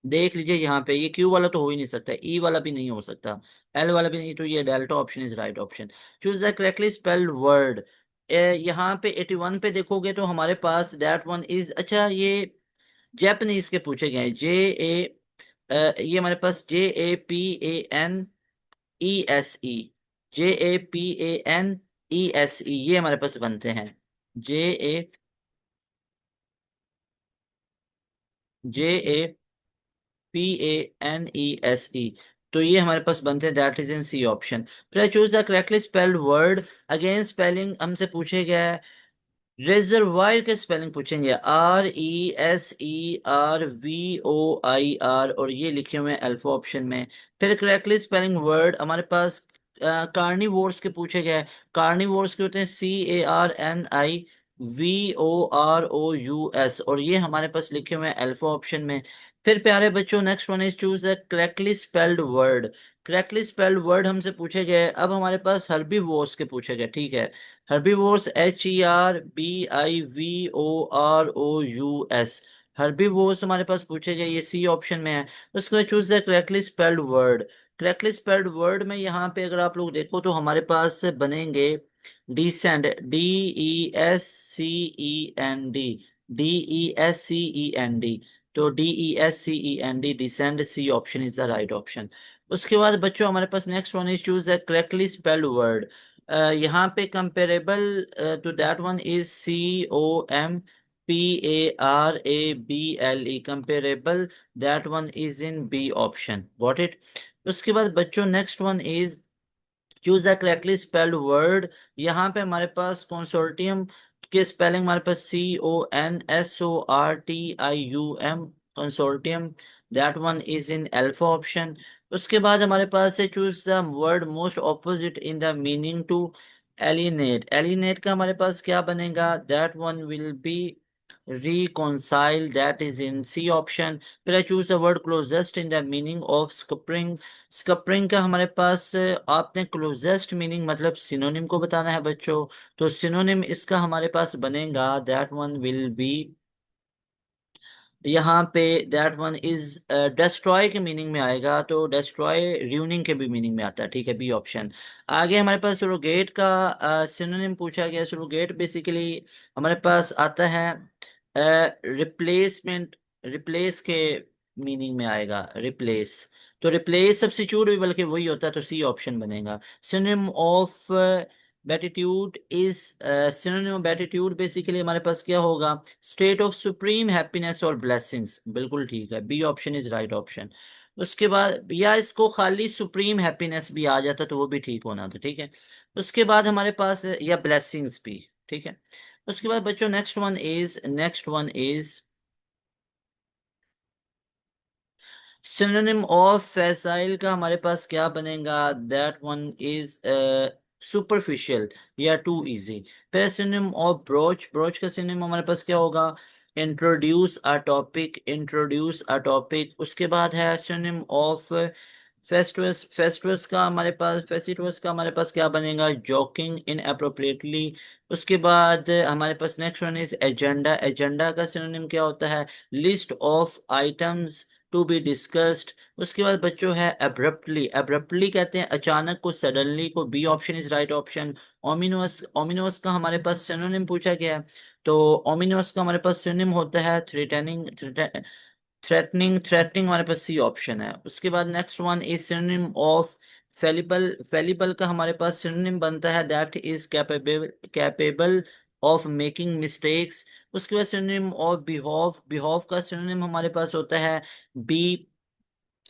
देख लीजिए यहाँ पे, ये क्यू वाला तो हो ही नहीं सकता, ई वाला भी नहीं हो सकता, एल वाला भी नहीं, तो ये delta option is right option. Choose the correctly spelled word. यहाँ पे 81 पे देखोगे तो हमारे पास दैट वन इज, अच्छा ये जैपनीज के पूछे गए, ये हमारे पास JAPANESE, JAPANESE, ये हमारे पास बनते हैं, JAPANESE। तो ये हमारे पास बनते हैं, that is in C option. फिर choose the correctly spelled word. Again spelling हमसे पूछे गया है, रिजर्वायर के स्पेलिंग पूछेंगे, RESERVOIR, और ये लिखे हुए हैं अल्फा ऑप्शन में। फिर करेक्टली स्पेलिंग वर्ड हमारे पास कार्निवोर्स के पूछे गए, कार्निवोर्स के होते हैं CARNIVOROUS, और ये हमारे पास लिखे हुए हैं अल्फा ऑप्शन में। फिर प्यारे बच्चों next one is choose the correctly spelled word. Correctly spelled word हमसे पूछे गए, अब हमारे पास हर्बीवोर्स के पूछे गए, ठीक है। हर्बीवोर्स HERBIVOROUS, हर्बीवोर्स हमारे पास पूछे गए, ये सी ऑप्शन में है। उसके बाद choose the correctly spelled word. Correctly spelled word में यहाँ पे अगर आप लोग देखो तो हमारे पास बनेंगे डिसेंड, DESCEND, DESCEND, तो DESCEND, descend, C option is the right option. उसके बाद बच्चों हमारे पास next one is choose the correctly spelled word. यहाँ पे comparable to that one is COMPARABLE, comparable, that one is in B option, got it. उसके बाद बच्चों next one is choose the correctly spelled word. यहाँ पे हमारे पास consortium के स्पेलिंग हमारे पास CONSORTIUM, consortium, that one is in alpha option. उसके बाद हमारे पास है choose the word most opposite in the meaning to alienate. Alienate का हमारे पास क्या बनेगा, that one will be reconcile, that is in C option। फिर I choose the word closest in the meaning of scuppering। स्कपरिंग का हमारे पास आपने closest meaning मतलब सिनोनिम को बताना है बच्चों, तो सिनोनिम इसका हमारे पास बनेगा, दैट वन विल बी, यहाँ पे दैट वन इज डेस्ट्रॉय के मीनिंग में आएगा, तो डेस्ट्रॉय र्यूनिंग के भी मीनिंग में आता है, ठीक है, बी ऑप्शन। आगे हमारे पास सुरोगेट का सिनोनिम पूछा गया। सुरोगेट बेसिकली हमारे पास आता है रिप्लेसमेंट, रिप्लेस के मीनिंग में आएगा, रिप्लेस, तो रिप्लेस सब्स्टिट्यूट भी बल्कि वही होता है, तो सी ऑप्शन बनेगा। Synonym of beatitude is, synonym of beatitude basically हमारे पास क्या होगा, स्टेट ऑफ सुप्रीम हैप्पीनेस और ब्लेसिंग्स, बिल्कुल ठीक है, B option is right option. उसके बाद या इसको खाली सुप्रीम हैप्पीनेस भी आ जाता तो वो भी ठीक होना था, ठीक है। उसके बाद हमारे पास या ब्लेसिंग्स भी, ठीक है। उसके बाद बच्चों next one is synonym of फैसाइल का हमारे पास क्या बनेगा, दैट वन इज सुपरफिशियल या टू इजी। फिर सिनोनिम ऑफ ब्रोच, ब्रोच का सिनोनिम हमारे पास क्या होगा, introduce a topic, introduce a topic. उसके बाद है सिनोनिम ऑफ फेस्टुअस, फेस्टुअस का हमारे पास, फेसिटुअस का हमारे पास क्या बनेगा, जोकिंग इन अप्रोप्रिएटली। उसके बाद हमारे पास next one is agenda, agenda का सिनोनिम क्या होता है, list of items to be discussed. उसके बाद बच्चों है अब्रप्टली, अब्रप्टली कहते हैं अचानक को, सडनली को, B option is right option. Ominous, ominous का हमारे पास सिनोनिम पूछा गया है, तो ओमिनोस का हमारे पास सिनोनिम होता है थ्रेटनिंग, थ्रेटनिंग, थ्रेटनिंग हमारे पास सी ऑप्शन है। उसके बाद next one is synonym of fallible, fallible का हमारे पास सिनोनिम बनता है that is capable, capable of making mistakes. उसके बाद सिनोनिम ऑफ बिहॉव, बिहॉव का सिनोनिम हमारे पास होता है बी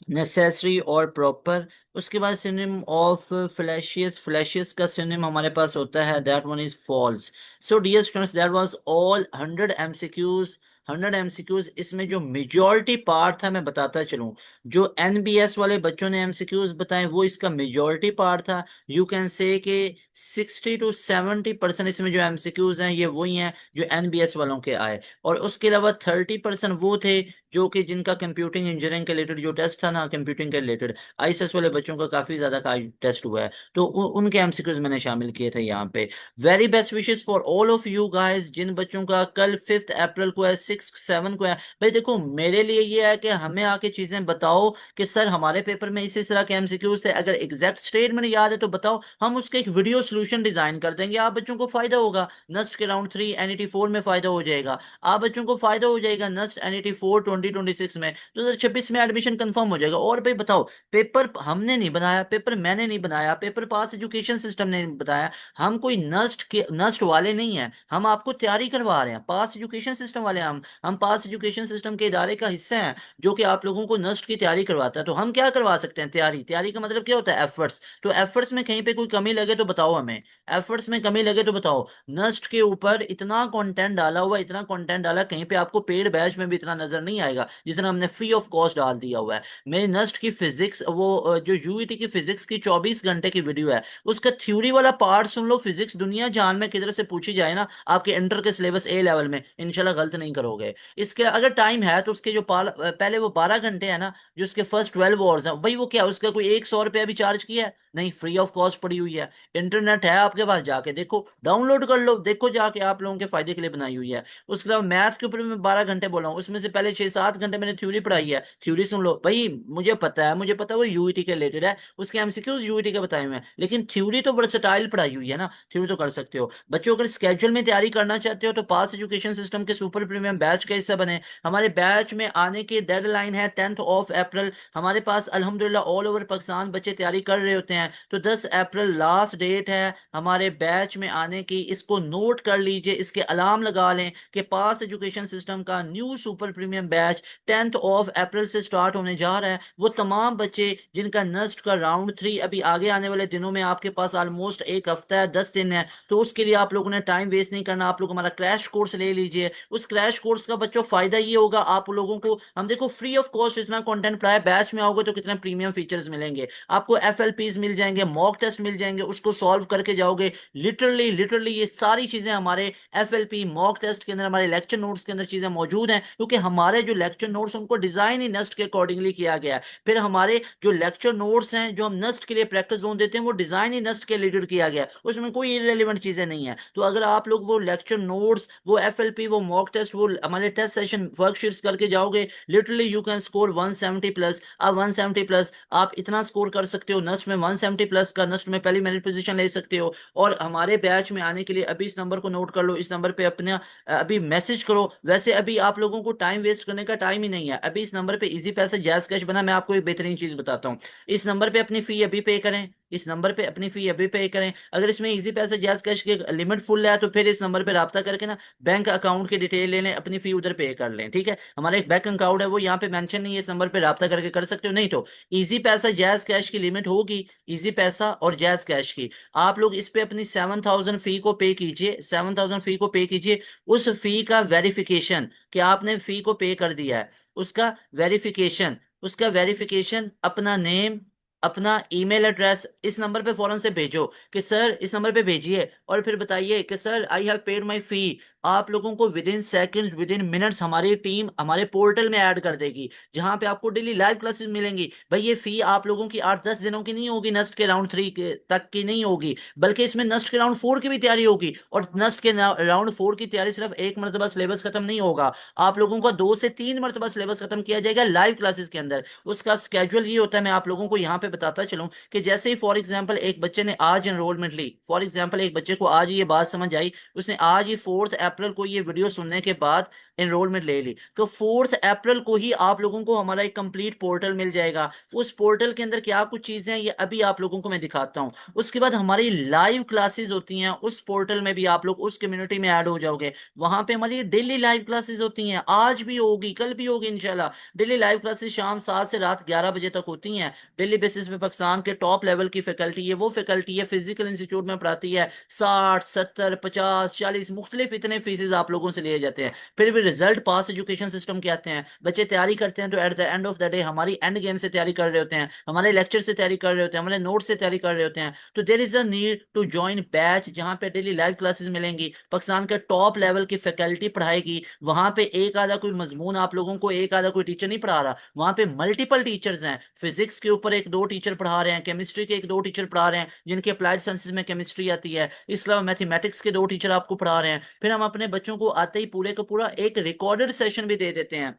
नेसेसरी और प्रॉपर। उसके बाद सिनोनिम ऑफ फ्लैशियस, फ्लैशियस का सिनोनिम हमारे पास होता है, that one is false. So dear students, that was all 100 MCQs. 100 MCQs, इसमें जो मेजॉरिटी पार्ट था मैं बताता चलूं, जो एनबीएस वाले बच्चों ने एमसीक्यूज बताए वो इसका मेजॉरिटी पार्ट था। यू कैन से कि 60 to 70% इसमें जो एमसीक्यूज हैं ये वही हैं जो एनबीएस वालों के आए। और उसके अलावा 30% वो थे जो कि जिनका कंप्यूटिंग इंजीनियरिंग के रिलेटेड जो टेस्ट था ना, कंप्यूटिंग के रिलेटेड, आईएसएस वाले बच्चों का काफी ज्यादा का टेस्ट हुआ है, तो उनके एमसीक्यूज मैंने शामिल किए थे यहाँ पे। Very best wishes for all of you guys, जिन बच्चों का कल 5 अप्रैल को है, 6 7 को है। भाई देखो, मेरे लिए ये है कि हमें आके चीजें बताओ कि सर हमारे पेपर में इस तरह के एमसीक्यूज थे, अगर एग्जैक्ट स्टेटमेंट याद है तो बताओ, हम उसका एक वीडियो सोल्यूशन डिजाइन कर देंगे, आप बच्चों को फायदा होगा, नस्ट के राउंड 3 एनईटी 4 में फायदा हो जाएगा, आप बच्चों को फायदा हो जाएगा नस्ट एनईटी 4 2026 में, 2026 में एडमिशन कंफर्म हो जाएगा। और भाई बताओ, पेपर हमने नहीं बनाया, पेपर मैंने नहीं बनाया, पेपर पास एजुकेशन सिस्टम ने नहीं बताया, हम कोई नस्ट वाले नहीं है, हम आपको तैयारी करवा रहे हैं, पास एजुकेशन सिस्टम वाले हैं हम पास एजुकेशन सिस्टम के इदारे का हिस्सा हैं जो कि आप लोगों को नस्ट की तैयारी करवाता है। तो हम क्या करवा सकते हैं, तैयारी। तैयारी का मतलब क्या होता है, एफर्ट्स। तो एफर्ट्स में कहीं पे कोई कमी लगे तो बताओ हमें, एफर्ट्स में कमी लगे तो बताओ। नस्ट के ऊपर इतना कंटेंट डाला हुआ, इतना कंटेंट डाला, कहीं पे आपको पेड बैच में भी इतना नजर नहीं आएगा जितना हमने फ्री ऑफ कॉस्ट डाल दिया हुआ है। मेरी नस्ट की फिजिक्स, वो जो यूईटी की फिजिक्स की 24 घंटे की वीडियो है, उसका थ्योरी वाला पार्ट सुन लो। फिजिक्स दुनिया जान में किधर से पूछी जाए ना, आपके इंटर के सिलेबस ए लेवल में, इंशाल्लाह गलत नहीं करोगे। इसके अगर टाइम है तो उसके जो पहले वो 12 घंटे है ना, जो उसके फर्स्ट 12 आवर्स हैं, भाई वो क्या, उसका कोई 100 रुपया भी चार्ज किया है? नहीं, फ्री ऑफ कॉस्ट पड़ी हुई है। इंटरनेट है आपके पास, जाके देखो, डाउनलोड कर लो, देखो जाके, आप लोगों के फायदे के लिए बनाई हुई है। उसके अलावा मैथ के ऊपर मैं 12 घंटे बोला हूँ, उसमें से पहले 6 7 घंटे मैंने थ्योरी पढ़ाई है, थ्योरी सुन लो भाई। मुझे पता है, मुझे पता है वो यूईटी के रिलेटेड है, उसके एमसीक्यूज यूईटी के बताए हुए हैं, लेकिन थ्योरी तो वर्सेटाइल पढ़ाई हुई है ना, थ्योरी तो कर सकते हो बच्चों। अगर स्केड्यूल में तैयारी करना चाहते हो तो पास एजुकेशन सिस्टम के सुपर प्रीमियम बैच का हिस्सा बने। हमारे बैच में आने की डेडलाइन है 10 अप्रैल। हमारे पास अल्हम्दुलिल्लाह ऑल ओवर पाकिस्तान बच्चे तैयारी कर रहे होते हैं, तो 10 अप्रैल लास्ट डेट है हमारे बैच में आने की। इसको नोट कर लीजिए, इसके अलार्म लगा लें कि पास एजुकेशन सिस्टम का न्यू सुपर प्रीमियम बैच 10 अप्रैल से स्टार्ट होने जा रहा है। वो तमाम बच्चे जिनका नस्ट का राउंड 3 अभी आगे आने वाले दिनों में, आपके पास ऑलमोस्ट एक हफ्ता है, 10 दिन है, तो उसके लिए आप लोगों ने टाइम वेस्ट नहीं करना, आप लोग हमारा क्रैश कोर्स ले लीजिए। उस क्रैश कोर्स का बच्चों फायदा ये होगा, आप लोगों को हम देखो फ्री ऑफ कॉस्ट इतना कंटेंट पढ़ाया, बैच में आओगे तो कितने प्रीमियम फीचर्स मिलेंगे आपको, एफएलपीज मिल जाएंगे, मॉक टेस्ट मिल जाएंगे, उसको सॉल्व करके जाओगे। लिटरली लिटरली ये सारी चीजें हमारे एफएलपी मॉक टेस्ट के अंदर, हमारे लेक्चर नोट्स के अंदर चीजें मौजूद हैं, क्योंकि हमारे जो लेक्चर नोट्स उनको डिजाइन ही नस्ट के अकॉर्डिंगली किया गया है। फिर हमारे जो लेक्चर नोट्स हैं जो हम नस्ट के लिए प्रैक्टिस जोन देते हैं, वो डिजाइन ही नस्ट के रिलेटेड किया गया है, उसमें कोई इरेलीवेंट चीजें नहीं है। तो अगर आप लोग वो लेक्चर नोट्स, वो एफएलपी, वो मॉक टेस्ट, वो हमारे टेस्ट सेशन वर्कशीट्स करके जाओगे, literally you can score 170 plus. अब 170 प्लस आप इतना स्कोर कर सकते हो, नस्ट में 170 प्लस का, नस्ट में पहली मेरिट पोजीशन ले सकते हो। और हमारे बैच में आने के लिए अभी इस नंबर को नोट कर लो, इस नंबर पे अपना अभी मैसेज करो। वैसे अभी आप लोगों को टाइम वेस्ट करने का टाइम ही नहीं है, अभी इस नंबर पे इजी पैसा जैज कैश बना। मैं आपको एक बेहतरीन चीज बताता हूँ, इस नंबर पे अपनी फी अभी पे करें, इस नंबर पे अपनी फी अभी पे करें। अगर इसमें इजी पैसे जैज कैश की लिमिट फुल है तो फिर इस नंबर पे राब्ता करके ना बैंक अकाउंट की डिटेल ले लें, अपनी फी उधर पे कर लें, ठीक है। हमारा एक बैंक अकाउंट है, वो यहाँ पे मेंशन नहीं है, इस नंबर पे राब्ता करके कर सकते हो। नहीं तो इजी पैसा जैज कैश की लिमिट होगी, इजी पैसा और जैज कैश की, आप लोग इस पे अपनी 7,000 फी को पे कीजिए, 7,000 फी को पे कीजिए। उस फी का वेरिफिकेशन कि आपने फी को पे कर दिया है, उसका वेरिफिकेशन, उसका वेरिफिकेशन अपना नेम, अपना ईमेल एड्रेस इस नंबर पे फौरन से भेजो कि सर, इस नंबर पे भेजिए और फिर बताइए कि सर आई हैव पेड माई फी। आप लोगों को with in seconds, with in minutes हमारी टीम हमारे पोर्टल में ऐड कर देगी, जहां पे आपको डेली लाइव क्लासेस मिलेंगी। भाई ये फी आप लोगों की 8 10 दिनों की नहीं होगी, नस्ट के राउंड 3 तक की नहीं होगी, बल्कि इसमें नस्ट के राउंड 4 की भी तैयारी होगी। और नस्ट के राउंड 4 की तैयारी सिर्फ एक मरतबा सिलेबस खत्म नहीं होगा, आप लोगों का 2 से 3 मरतबा सिलेबस खत्म किया जाएगा लाइव क्लासेस के अंदर। उसका स्केड्यूल ये होता है, मैं आप लोगों को यहाँ पे बताता चलूं कि जैसे ही फॉर एग्जांपल एक बच्चे ने आज एनरोलमेंट ली, फॉर एग्जांपल एक बच्चे को आज ये बात समझ आई, उसने आज ही 4 अप्रैल को ये वीडियो सुनने के बाद एनरोलमेंट ले ली, तो 4 अप्रैल को ही आप लोगों को हमारा एक कंप्लीट पोर्टल मिल जाएगा। उस पोर्टल के अंदर क्या कुछ चीजें हैं ये अभी आप लोगों को मैं दिखाता हूँ। उसके बाद हमारी लाइव क्लासेस होती हैं, उस पोर्टल में भी आप लोग उस कम्युनिटी में ऐड हो जाओगे। वहां पे हमारी डेली लाइव क्लासेस होती हैं, आज भी होगी, कल भी होगी इंशाल्लाह। डेली लाइव क्लासेस शाम 7 से रात 11 बजे तक होती हैं। डेली बेसिस पे पाकिस्तान के टॉप लेवल की फैकल्टी है, वो फैकल्टी है फिजिकल इंस्टीट्यूट में पढ़ाती है। 60 70 50 40 मुख्तलिफ इतने फीसेज आप लोगों से लिए जाते हैं। फिर भी रिजल्ट पास एजुकेशन सिस्टम के आते हैं, बच्चे तैयारी करते हैं तो at the end of the day हमारी एंड गेम से तैयारी कर रहे होते हैं, हमारे लेक्चर से तैयारी कर रहे होते हैं, हमारे नोट से तैयारी कर रहे होते हैं। तो there is a need to join batch जहां पे डेली लाइव क्लासेस मिलेंगी, पाकिस्तान के टॉप लेवल की फैकल्टी पढ़ाएगी। वहां पे एक आधा कोई मजमून आप लोगों को एक आधा कोई टीचर नहीं पढ़ा रहा, वहां पे मल्टीपल टीचर्स हैं। फिजिक्स के ऊपर एक दो टीचर पढ़ा रहे हैं, केमिस्ट्री के एक दो टीचर पढ़ा रहे हैं जिनके अप्लाइड साइंसेज में केमिस्ट्री आती है, इसके अलावा मैथमेटिक्स के दो टीचर आपको पढ़ा रहे हैं। फिर हम अपने बच्चों को आते ही पूरे का पूरा एक रिकॉर्डेड सेशन भी दे देते हैं।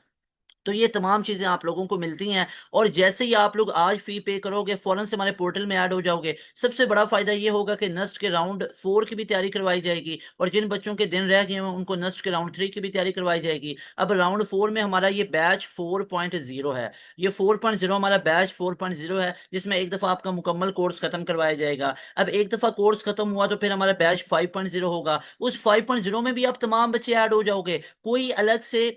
तो ये तमाम चीजें आप लोगों को मिलती हैं। और जैसे ही आप लोग आज फी पे करोगे फौरन से हमारे पोर्टल में ऐड हो जाओगे। सबसे बड़ा फायदा ये होगा कि नस्ट के राउंड 4 की भी तैयारी करवाई जाएगी, और जिन बच्चों के दिन रह गए हैं उनको नस्ट के राउंड 3 की भी तैयारी करवाई जाएगी। अब राउंड 4 में हमारा ये बैच 4.0 है। ये 4.0 हमारा बैच 4.0 है, जिसमें एक दफा आपका मुकम्मल कोर्स खत्म करवाया जाएगा। अब एक दफा कोर्स खत्म हुआ तो फिर हमारा बैच 5.0 होगा। उस 5.0 में भी आप तमाम बच्चे ऐड हो जाओगे, कोई अलग से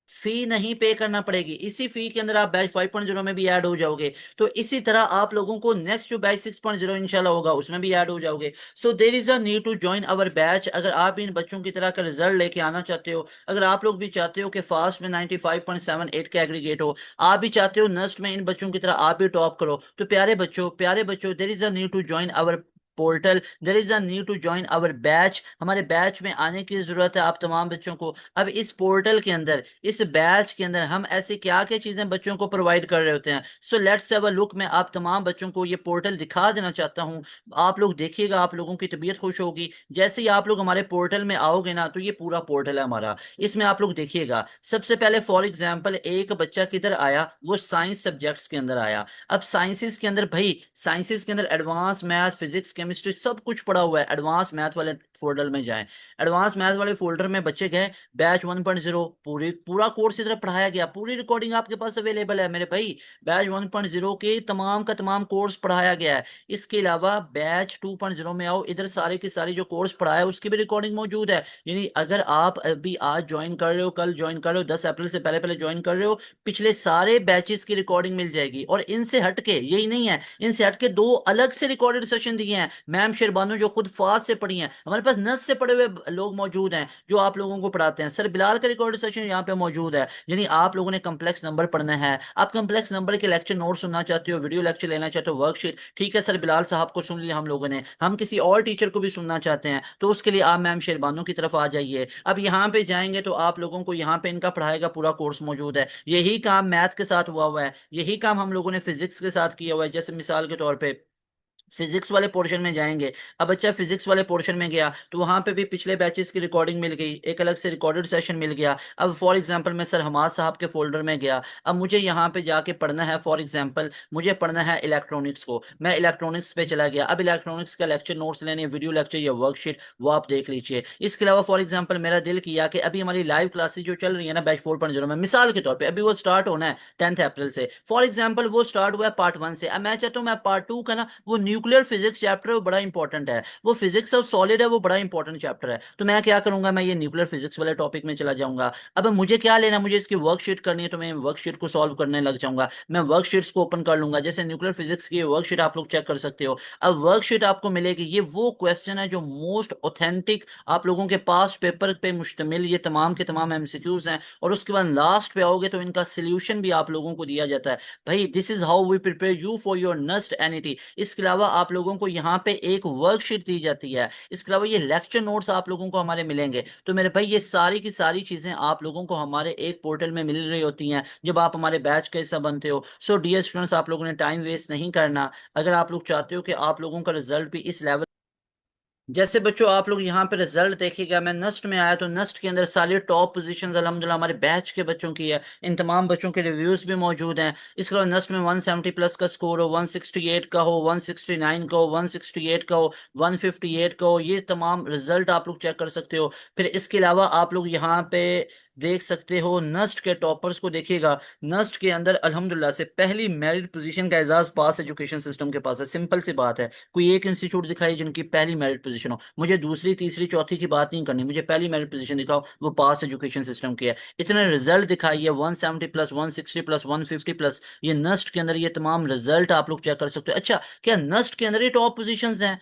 फी नहीं पे करना पड़ेगी, इसी फी के अंदर आप बैच 5.0 में भी ऐड हो जाओगे। तो इसी तरह आप लोगों को नेक्स्ट जो बैच 6.0 इंशाल्लाह होगा उसमें भी ऐड हो जाओगे। So there is a need to join our batch. अगर आप इन बच्चों की तरह का रिजल्ट लेके आना चाहते हो, अगर आप लोग भी चाहते हो कि फास्ट में 95.78 का एग्रीगेट हो, आप भी चाहते हो नस्ट में इन बच्चों की तरह आप भी टॉप करो, तो प्यारे बच्चों there is a need to join our portal, there is a need to join our batch. हमारे बैच में आने की जरूरत है आप तमाम बच्चों को। अब इस पोर्टल के अंदर, इस बैच के अंदर हम ऐसे क्या क्या चीजें बच्चों को प्रोवाइड कर रहे होते हैं। So let's have a look. मैं आप तमाम बच्चों को ये पोर्टल दिखा देना चाहता हूँ। आप लोग देखिएगा, आप लोगों की तबीयत खुश होगी। जैसे ही आप लोग हमारे पोर्टल में आओगे ना, तो ये पूरा पोर्टल है हमारा। इसमें आप लोग देखिएगा, सबसे पहले फॉर एग्जाम्पल एक बच्चा किधर आया, वो साइंस सब्जेक्ट्स के अंदर आया। अब साइंसेस के अंदर भाई, साइंसेस के अंदर एडवांस मैथ फिजिक्स केमिस्ट्री सब कुछ पड़ा हुआ है। एडवांस मैथ वाले फोल्डर में जाएं। एडवांस मैथ वाले फोल्डर में बच्चे गए, बैच 1.0 पूरी पूरा कोर्स इधर पढ़ाया गया, पूरी रिकॉर्डिंग आपके पास अवेलेबल है मेरे भाई। बैच 1.0 के तमाम का तमाम कोर्स पढ़ाया गया है। इसके अलावा बैच 2.0 में आओ, इधर सारे के सारे जो कोर्स पढ़ाया है उसकी भी रिकॉर्डिंग मौजूद है। यानी अगर आप अभी आज ज्वाइन कर रहे हो, कल ज्वाइन कर रहे हो, 10 अप्रैल से पहले पहले ज्वाइन कर रहे हो, पिछले सारे बैचेस की रिकॉर्डिंग मिल जाएगी। और इनसे हटके यही नहीं है, इनसे हटके दो अलग से रिकॉर्डेड सेशन दिए हैं मैम शेरबानो, जो खुद फास्ट से पढ़ी हैं। हमारे पास नस से पढ़े हुए लोग मौजूद हैं जो आप लोगों को पढ़ाते हैं। सर बिलाल का रिकॉर्डेड सेशन यहाँ पे मौजूद है। यानी आप लोगों ने कम्प्लेक्स नंबर पढ़ना है, आप कम्प्लेक्स नंबर के लेक्चर नोट सुनना चाहते हो, वीडियो लेक्चर लेना चाहते हो, वर्कशीट, ठीक है सर बिलाल साहब को सुन लिया हम लोगों ने, हम किसी और टीचर को भी सुनना चाहते हैं तो उसके लिए आप मैम शेरबानो की तरफ आ जाइए। अब यहाँ पे जाएंगे तो आप लोगों को यहाँ पे इनका पढ़ाई का पूरा कोर्स मौजूद है। यही काम मैथ के साथ हुआ है, यही काम हम लोगों ने फिजिक्स के साथ किया हुआ है। जैसे मिसाल के तौर पे फिजिक्स वाले पोर्शन में जाएंगे। अब बच्चा फिजिक्स वाले पोर्शन में गया तो वहां पे भी पिछले बैचेस की रिकॉर्डिंग मिल गई, एक अलग से रिकॉर्डेड सेशन मिल गया। अब फॉर एग्जांपल मैं सर हमाद साहब के फोल्डर में गया, अब मुझे यहाँ पे जाके पढ़ना है, फॉर एग्जांपल मुझे पढ़ना है इलेक्ट्रॉनिक्स को, मैं इलेक्ट्रॉनिक्स पे चला गया। अब इलेक्ट्रॉनिक्स का लेक्चर नोट्स लेने, वीडियो लेक्चर या वर्कशीट, वो आप देख लीजिए। इसके अलावा फॉर एग्जाम्पल मेरा दिल किया कि अभी हमारी लाइव क्लासेज जो चल रही है ना बैच 4.0 में, मिसाल के तौर पर अभी वो स्टार्ट होना है 10 अप्रैल से, फॉर एग्जाम्पल वो स्टार्ट हुआ है पार्ट 1 से। अब मैं चाहता हूँ मैं पार्ट 2 का ना, वो न्यूक्लियर फिजिक्स चैप्टर है, वो बड़ा इंपॉर्टेंट है, वो फिजिक्स ऑफ सॉलिड है, वो बड़ा इंपॉर्टेंट चैप्टर है। तो मैं क्या करूंगा, मैं ये न्यूक्लियर फिजिक्स वाले टॉपिक में चला जाऊंगा। अब मुझे क्या लेना, मुझे इसकी वर्कशीट करनी है तो मैं वर्कशीट को सॉल्व करने लग जाऊंगा। मैं वर्कशीट्स को ओपन कर लूंगा, जैसे न्यूक्लियर फिजिक्स की वर्कशीट आप लोग चेक कर सकते हो। अब वर्कशीट आपको मिलेगी, ये वो क्वेश्चन है जो मोस्ट ऑथेंटिक आप लोगों के पास पेपर पे मुश्तमिल ये तमाम के तमाम एमसीक्यूज हैं। और उसके बाद लास्ट पे आओगे तो इनका सोल्यूशन भी आप लोगों को दिया जाता है। भाई this is how we prepare you for your next NET. इसके अलावा आप लोगों को यहाँ पे एक वर्कशीट दी जाती है, इसके अलावा ये लेक्चर नोट्स आप लोगों को हमारे मिलेंगे। तो मेरे भाई ये सारी की सारी चीजें आप लोगों को हमारे एक पोर्टल में मिल रही होती हैं जब आप हमारे बैच का हिस्सा बनते हो। सो डियर स्टूडेंट्स, आप लोगों ने टाइम वेस्ट नहीं करना। अगर आप लोग चाहते हो कि आप लोगों का रिजल्ट भी इस लेवल जैसे बच्चों आप लोग यहाँ पे रिजल्ट देखिएगा, मैं नस्ट में आया तो नस्ट के अंदर सारी टॉप पोजीशंस अल्हम्दुलिल्लाह हमारे बैच के बच्चों की है। इन तमाम बच्चों के रिव्यूज भी मौजूद हैं। इसके अलावा नस्ट में 170 प्लस का स्कोर हो, 168 का हो, 169 का हो, 168 का हो, 158 का हो, ये तमाम रिजल्ट आप लोग चेक कर सकते हो। फिर इसके अलावा आप लोग यहाँ पे देख सकते हो नस्ट के टॉपर्स को देखिएगा। नस्ट के अंदर अल्हम्दुलिल्लाह से पहली मेरिट पोजीशन का एजाज पास एजुकेशन सिस्टम के पास है। सिंपल सी बात है, कोई एक इंस्टीट्यूट दिखाई जिनकी पहली मेरिट पोजीशन हो, मुझे दूसरी तीसरी चौथी की बात नहीं करनी, मुझे पहली मेरिट पोजीशन दिखाओ वो पास एजुकेशन सिस्टम की है। इतने रिजल्ट दिखाई है 170 प्लस 160 प्लस 150 प्लस, ये नस्ट के अंदर ये तमाम रिजल्ट आप लोग चेक कर सकते हो। अच्छा, क्या नस्ट के अंदर ही टॉप पोजीशंस हैं?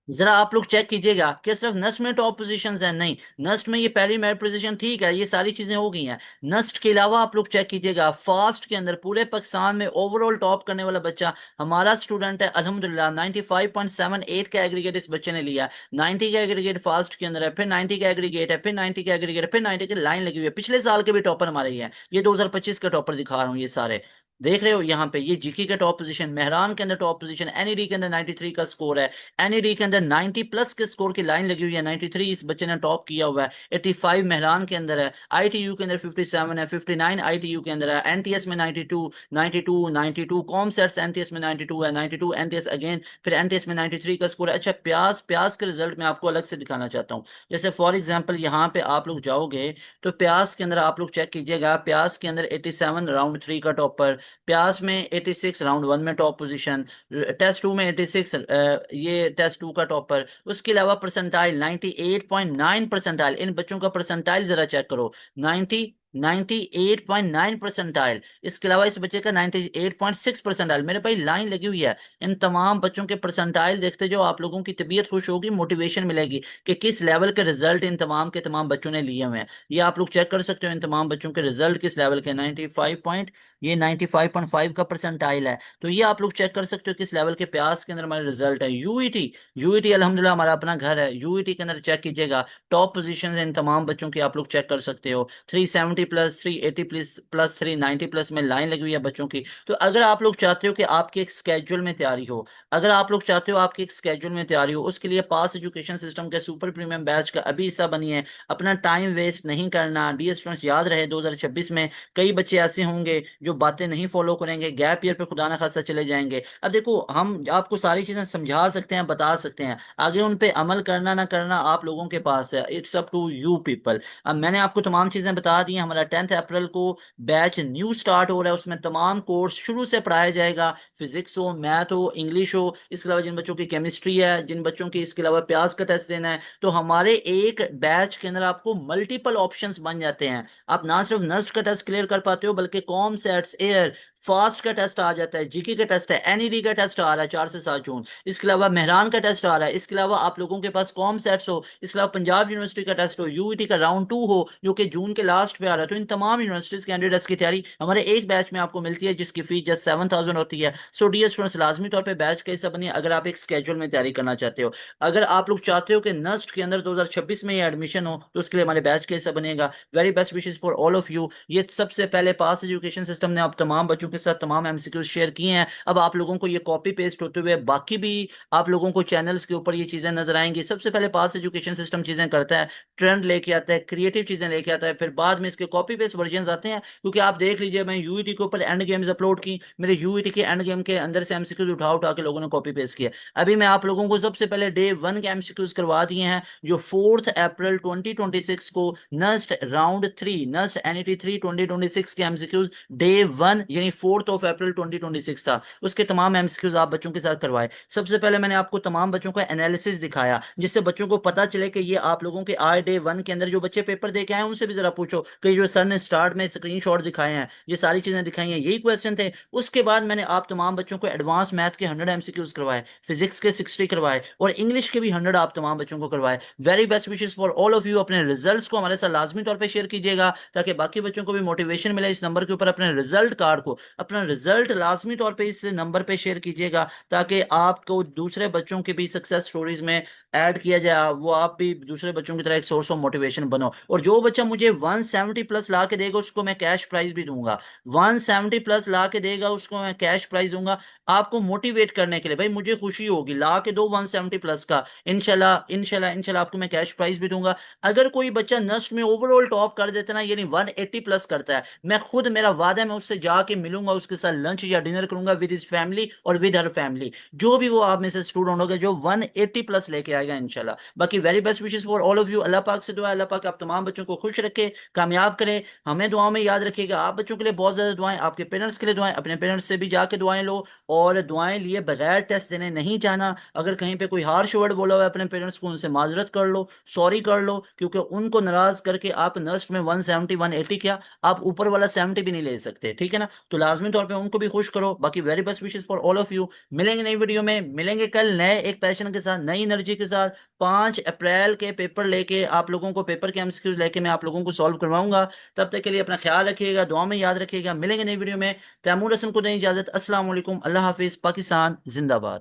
जरा आप लोग चेक कीजिएगा कि सिर्फ नस्ट में टॉप पोजीशंस हैं, नहीं। नस्ट में ये पहली मेरिट पोजीशन ठीक है, ये सारी चीजें हो गई हैं। नस्ट के अलावा आप लोग चेक कीजिएगा फास्ट के अंदर पूरे पाकिस्तान में ओवरऑल टॉप करने वाला बच्चा हमारा स्टूडेंट है अल्हम्दुलिल्लाह। 95.78 का एग्रीगेट इस बच्चे ने लिया। 90 का एग्रीगेट फास्ट के अंदर है, फिर 90 का एग्रीगेट है, फिर 90 का एग्रीगेट है, फिर 90 की लाइन लगी हुई है। पिछले साल के भी टॉपर हमारे ही हैं, ये 2025 का टॉपर दिखा रहा हूँ ये सारे। देख रहे हो यहाँ पे ये जीके का टॉप पोजीशन, मेहरान के अंदर टॉप पोजीशन, एनईडी के अंदर 93 का स्कोर है। एनईडी के अंदर 90 प्लस के स्कोर की लाइन लगी हुई है, 93 इस बच्चे ने टॉप किया हुआ है। 85 मेहरान के अंदर है। आईटीयू के अंदर 57 है, 59 आईटीयू के अंदर है। एनटीएस में 92, 92, 92 कॉम सेट्स एनटीएस में 92 है, 92 एनटीएस अगेन, फिर एनटीएस में 93 का स्कोर है। अच्छा, प्यास प्यास के रिजल्ट मैं आपको अलग से दिखाना चाहता हूँ। जैसे फॉर एग्जाम्पल यहाँ पे आप लोग जाओगे तो प्यास के अंदर आप लोग चेक कीजिएगा, प्यास के अंदर 87 राउंड 3 का टॉपर, प्यास में 86 राउंड 1 में टॉप पोजीशन, टेस्ट 2 में 86, ये टेस्ट 2 का टॉपर। उसके अलावा परसेंटाइल 98.9 परसेंटाइल, इन बच्चों का परसेंटाइल जरा चेक करो। 90 98.9 परसेंटाइल। इसके अलावा इस बच्चे का 98.6 परसेंटाइल। मेरे भाई लाइन लगी हुई है। इन तमाम बच्चों के परसेंटाइल देखते जो आप लोगों की तबीयत खुश होगी, मोटिवेशन मिलेगी कि किस लेवल के रिजल्ट इन तमाम के तमाम बच्चों ने लिए हुए हैं। ये आप लोग चेक कर सकते हो इन तमाम बच्चों के रिजल्ट किस लेवल के। 95 पॉइंट, ये 95.5 का परसेंटाइल है। तो ये आप लोग चेक कर सकते हो किस लेवल के प्यास के अंदर हमारे रिजल्ट है। यूईटी, यूईटी अल्हम्दुलिल्लाह हमारा अपना घर है। यूईटी के अंदर चेक कीजिएगा, टॉप पोजीशन इन तमाम बच्चों की आप लोग चेक कर सकते हो। 370 प्लस, 380 प्लस प्लस 390 प्लस में लाइन लगी हुई है बच्चों की। तो अगर आप लोग चाहते हो कि आपके एक स्केड्यूल में तैयारी हो, अगर आप लोग चाहते हो आपके एक स्केड्यूल में तैयारी हो, उसके लिए पास एजुकेशन सिस्टम के सुपर प्रीमियम बैच का अभी हिस्सा बनिए। अपना टाइम वेस्ट नहीं करना। डियर स्टूडेंट्स, याद रहे 2026 में कई बच्चे ऐसे होंगे जो बातें नहीं फॉलो करेंगे, गैप ईयर पे खुदा ना खासा चले जाएंगे। अब देखो, हम आपको सारी चीजें समझा सकते हैं, बता सकते हैं, आगे उन पे अमल करना ना करना आप लोगों के पास है। It's up to you people. अब मैंने आपको तमाम चीजें बता दी हैं। हमारा 10 अप्रैल को बैच न्यू स्टार्ट हो रहा है, उसमें तमाम कोर्स शुरू से पढ़ाया जाएगा। फिजिक्स हो, मैथ हो, इंग्लिश हो, इसके अलावा जिन बच्चों की केमिस्ट्री है, जिन बच्चों की इसके अलावा प्यास का टेस्ट देना है, तो हमारे एक बैच के अंदर आपको मल्टीपल ऑप्शंस बन जाते हैं। आप ना सिर्फ नस्ट का टेस्ट क्लियर कर पाते हो, बल्कि कॉम सेट्स, एयर, फास्ट का टेस्ट आ जाता है, जीके का टेस्ट है, एनईडी का टेस्ट आ रहा है 4 से 7 जून। इसके अलावा मेहरान का टेस्ट आ रहा है। इसके अलावा आप लोगों के पास कॉम सेट्स हो, इसके अलावा पंजाब यूनिवर्सिटी का टेस्ट हो, यूईटी का राउंड 2 हो जो कि जून के लास्ट पे आ रहा है। तो इन तमाम यूनिवर्सिटीज कैंडिडेट्स की तैयारी हमारे एक बैच में आपको मिलती है, जिसकी फीस जस्ट 7000 होती है। सो डियर स्टूडेंट्स, लाजमी तौर पर बैच का हिस्सा बनिए अगर आप एक स्केड्यूल में तैयारी करना चाहते हो। अगर आप लोग चाहते हो कि नस्ट के अंदर 2026 में ये एडमिशन हो, तो उसके लिए हमारे बैच का हिस्सा बनेगा। Very best wishes for all of you. ये सबसे पहले पास एजुकेशन सिस्टम ने आप तमाम बच्चों के साथ तमाम एमसीक्यूज शेयर किए हैं। अब आप लोगों को ये कॉपी पेस्ट होते हुए बाकी भी आप लोगों को चैनल्स के ऊपर ये चीजें नजर आएंगी। सबसे पहले पास एजुकेशन सिस्टम चीजें करता है, ट्रेंड लेके आता है, क्रिएटिव चीजें लेके आता है, फिर बाद में इसके कॉपी पेस्ट वर्जन आते हैं। क्योंकि आप देख लीजिए, मैं यूईटी के ऊपर एंड गेम्स अपलोड की, मेरे यूईटी के एंड गेम के अंदर से एमसीक्यूज उठा उठा के लोगों ने कॉपी पेस्ट किया। अभी मैं आप लोगों को सबसे पहले डे 1 के एमसीक्यूज करवा दिए हैं, जो 4 अप्रैल 2026 को नस्ट राउंड 3, नस्ट एनईटी 3 2026 के एमसीक्यूज डे 1 यानी 4 अप्रैल 2026 था, उसके तमाम एमसीक्यूज आप बच्चों के साथ करवाए। सबसे पहले मैंने आपको तमाम बच्चों का एनालिसिस दिखाया, जिससे बच्चों को पता चले कि ये आप लोगों के आए डे 1 के अंदर जो बच्चे पेपर दे के आए उनसे भी जरा पूछो कि जो सर ने स्टार्ट में स्क्रीनशॉट दिखाए हैं, ये सारी चीजें दिखाई हैं, यही क्वेश्चन थे। उसके बाद मैंने आप तमाम बच्चों को एडवांस मैथ के 100 एमसीक्यूज करवाए, फिजिक्स के 60 करवाए, और इंग्लिश के भी 100 आप तमाम बच्चों को करवाए। Very best wishes for all of you. अपने रिजल्ट्स को हमारे साथ लाजमी तौर पे शेयर कीजिएगा, ताकि बाकी बच्चों को भी मोटिवेशन मिले। इस नंबर के ऊपर अपने रिजल्ट कार्ड को, अपना रिजल्ट लाजमी तौर पे इस नंबर पे शेयर कीजिएगा, ताकि आपको दूसरे बच्चों की भी सक्सेस स्टोरीज में ऐड किया जाए, वो आप भी दूसरे बच्चों की तरह एक सोर्स ऑफ मोटिवेशन बनो। और जो बच्चा मुझे 170 प्लस ला के देगा उसको मैं कैश प्राइज भी दूंगा। 170 प्लस ला के देगा उसको मैं कैश प्राइज दूंगा, आपको मोटिवेट करने के लिए। भाई मुझे खुशी होगी, ला के दो 170 प्लस का, इंशाल्लाह इंशाल्लाह इंशाल्लाह आपको मैं कैश प्राइज भी दूंगा। अगर कोई बच्चा नस्ट में ओवरऑल टॉप कर देता ना, यानी 180 प्लस करता है, मैं खुद, मेरा वादा है, मैं उससे जाके मिलूंगा, उसके साथ लंच या डिनर करूंगा विद हिज फैमिली और विद हर फैमिली, जो भी वो आप में से स्टूडेंट होगा जो 180 प्लस लेके आएगा इंशाल्लाह। बाकी very best wishes for all of you. अल्लाह पाक से दुआ है, अल्लाह पाक आप तमाम बच्चों को खुश रखे, कामयाब करे। हमें दुआओं में याद रखिएगा, आप बच्चों के लिए बहुत ज्यादा दुआएं, आपके पेरेंट्स के लिए दुआएं, अपने पेरेंट्स से भी जाके दुआएं लो। और दुआएं लिए बगैर टेस्ट देने नहीं जाना। अगर कहीं पे कोई हार्श वर्ड बोला हुआ है अपने पेरेंट्स को, उनसे माजरत कर लो, सॉरी कर लो, क्योंकि उनको नाराज करके आप नर्स में 170 180 क्या, आप ऊपर वाला 70 भी नहीं ले सकते, ठीक है ना। तो लाजमी तौर पे उनको भी खुश करो। बाकी very best wishes for all of you. मिलेंगे नई वीडियो में, मिलेंगे कल नए एक पैशन के साथ, नई एनर्जी के साथ। 5 अप्रैल के पेपर लेके आप लोगों को, पेपर के एमसीक्यूज लेके मैं आप लोगों को सॉल्व करवाऊंगा। तब तक के लिए अपना ख्याल रखिएगा, दुआ में याद रखिएगा। मिलेंगे नई वीडियो में। तैमूर हसन को दें इजाजत। अस्सलाम वालेकुम, अल्लाह हाफिज, पाकिस्तान जिंदाबाद।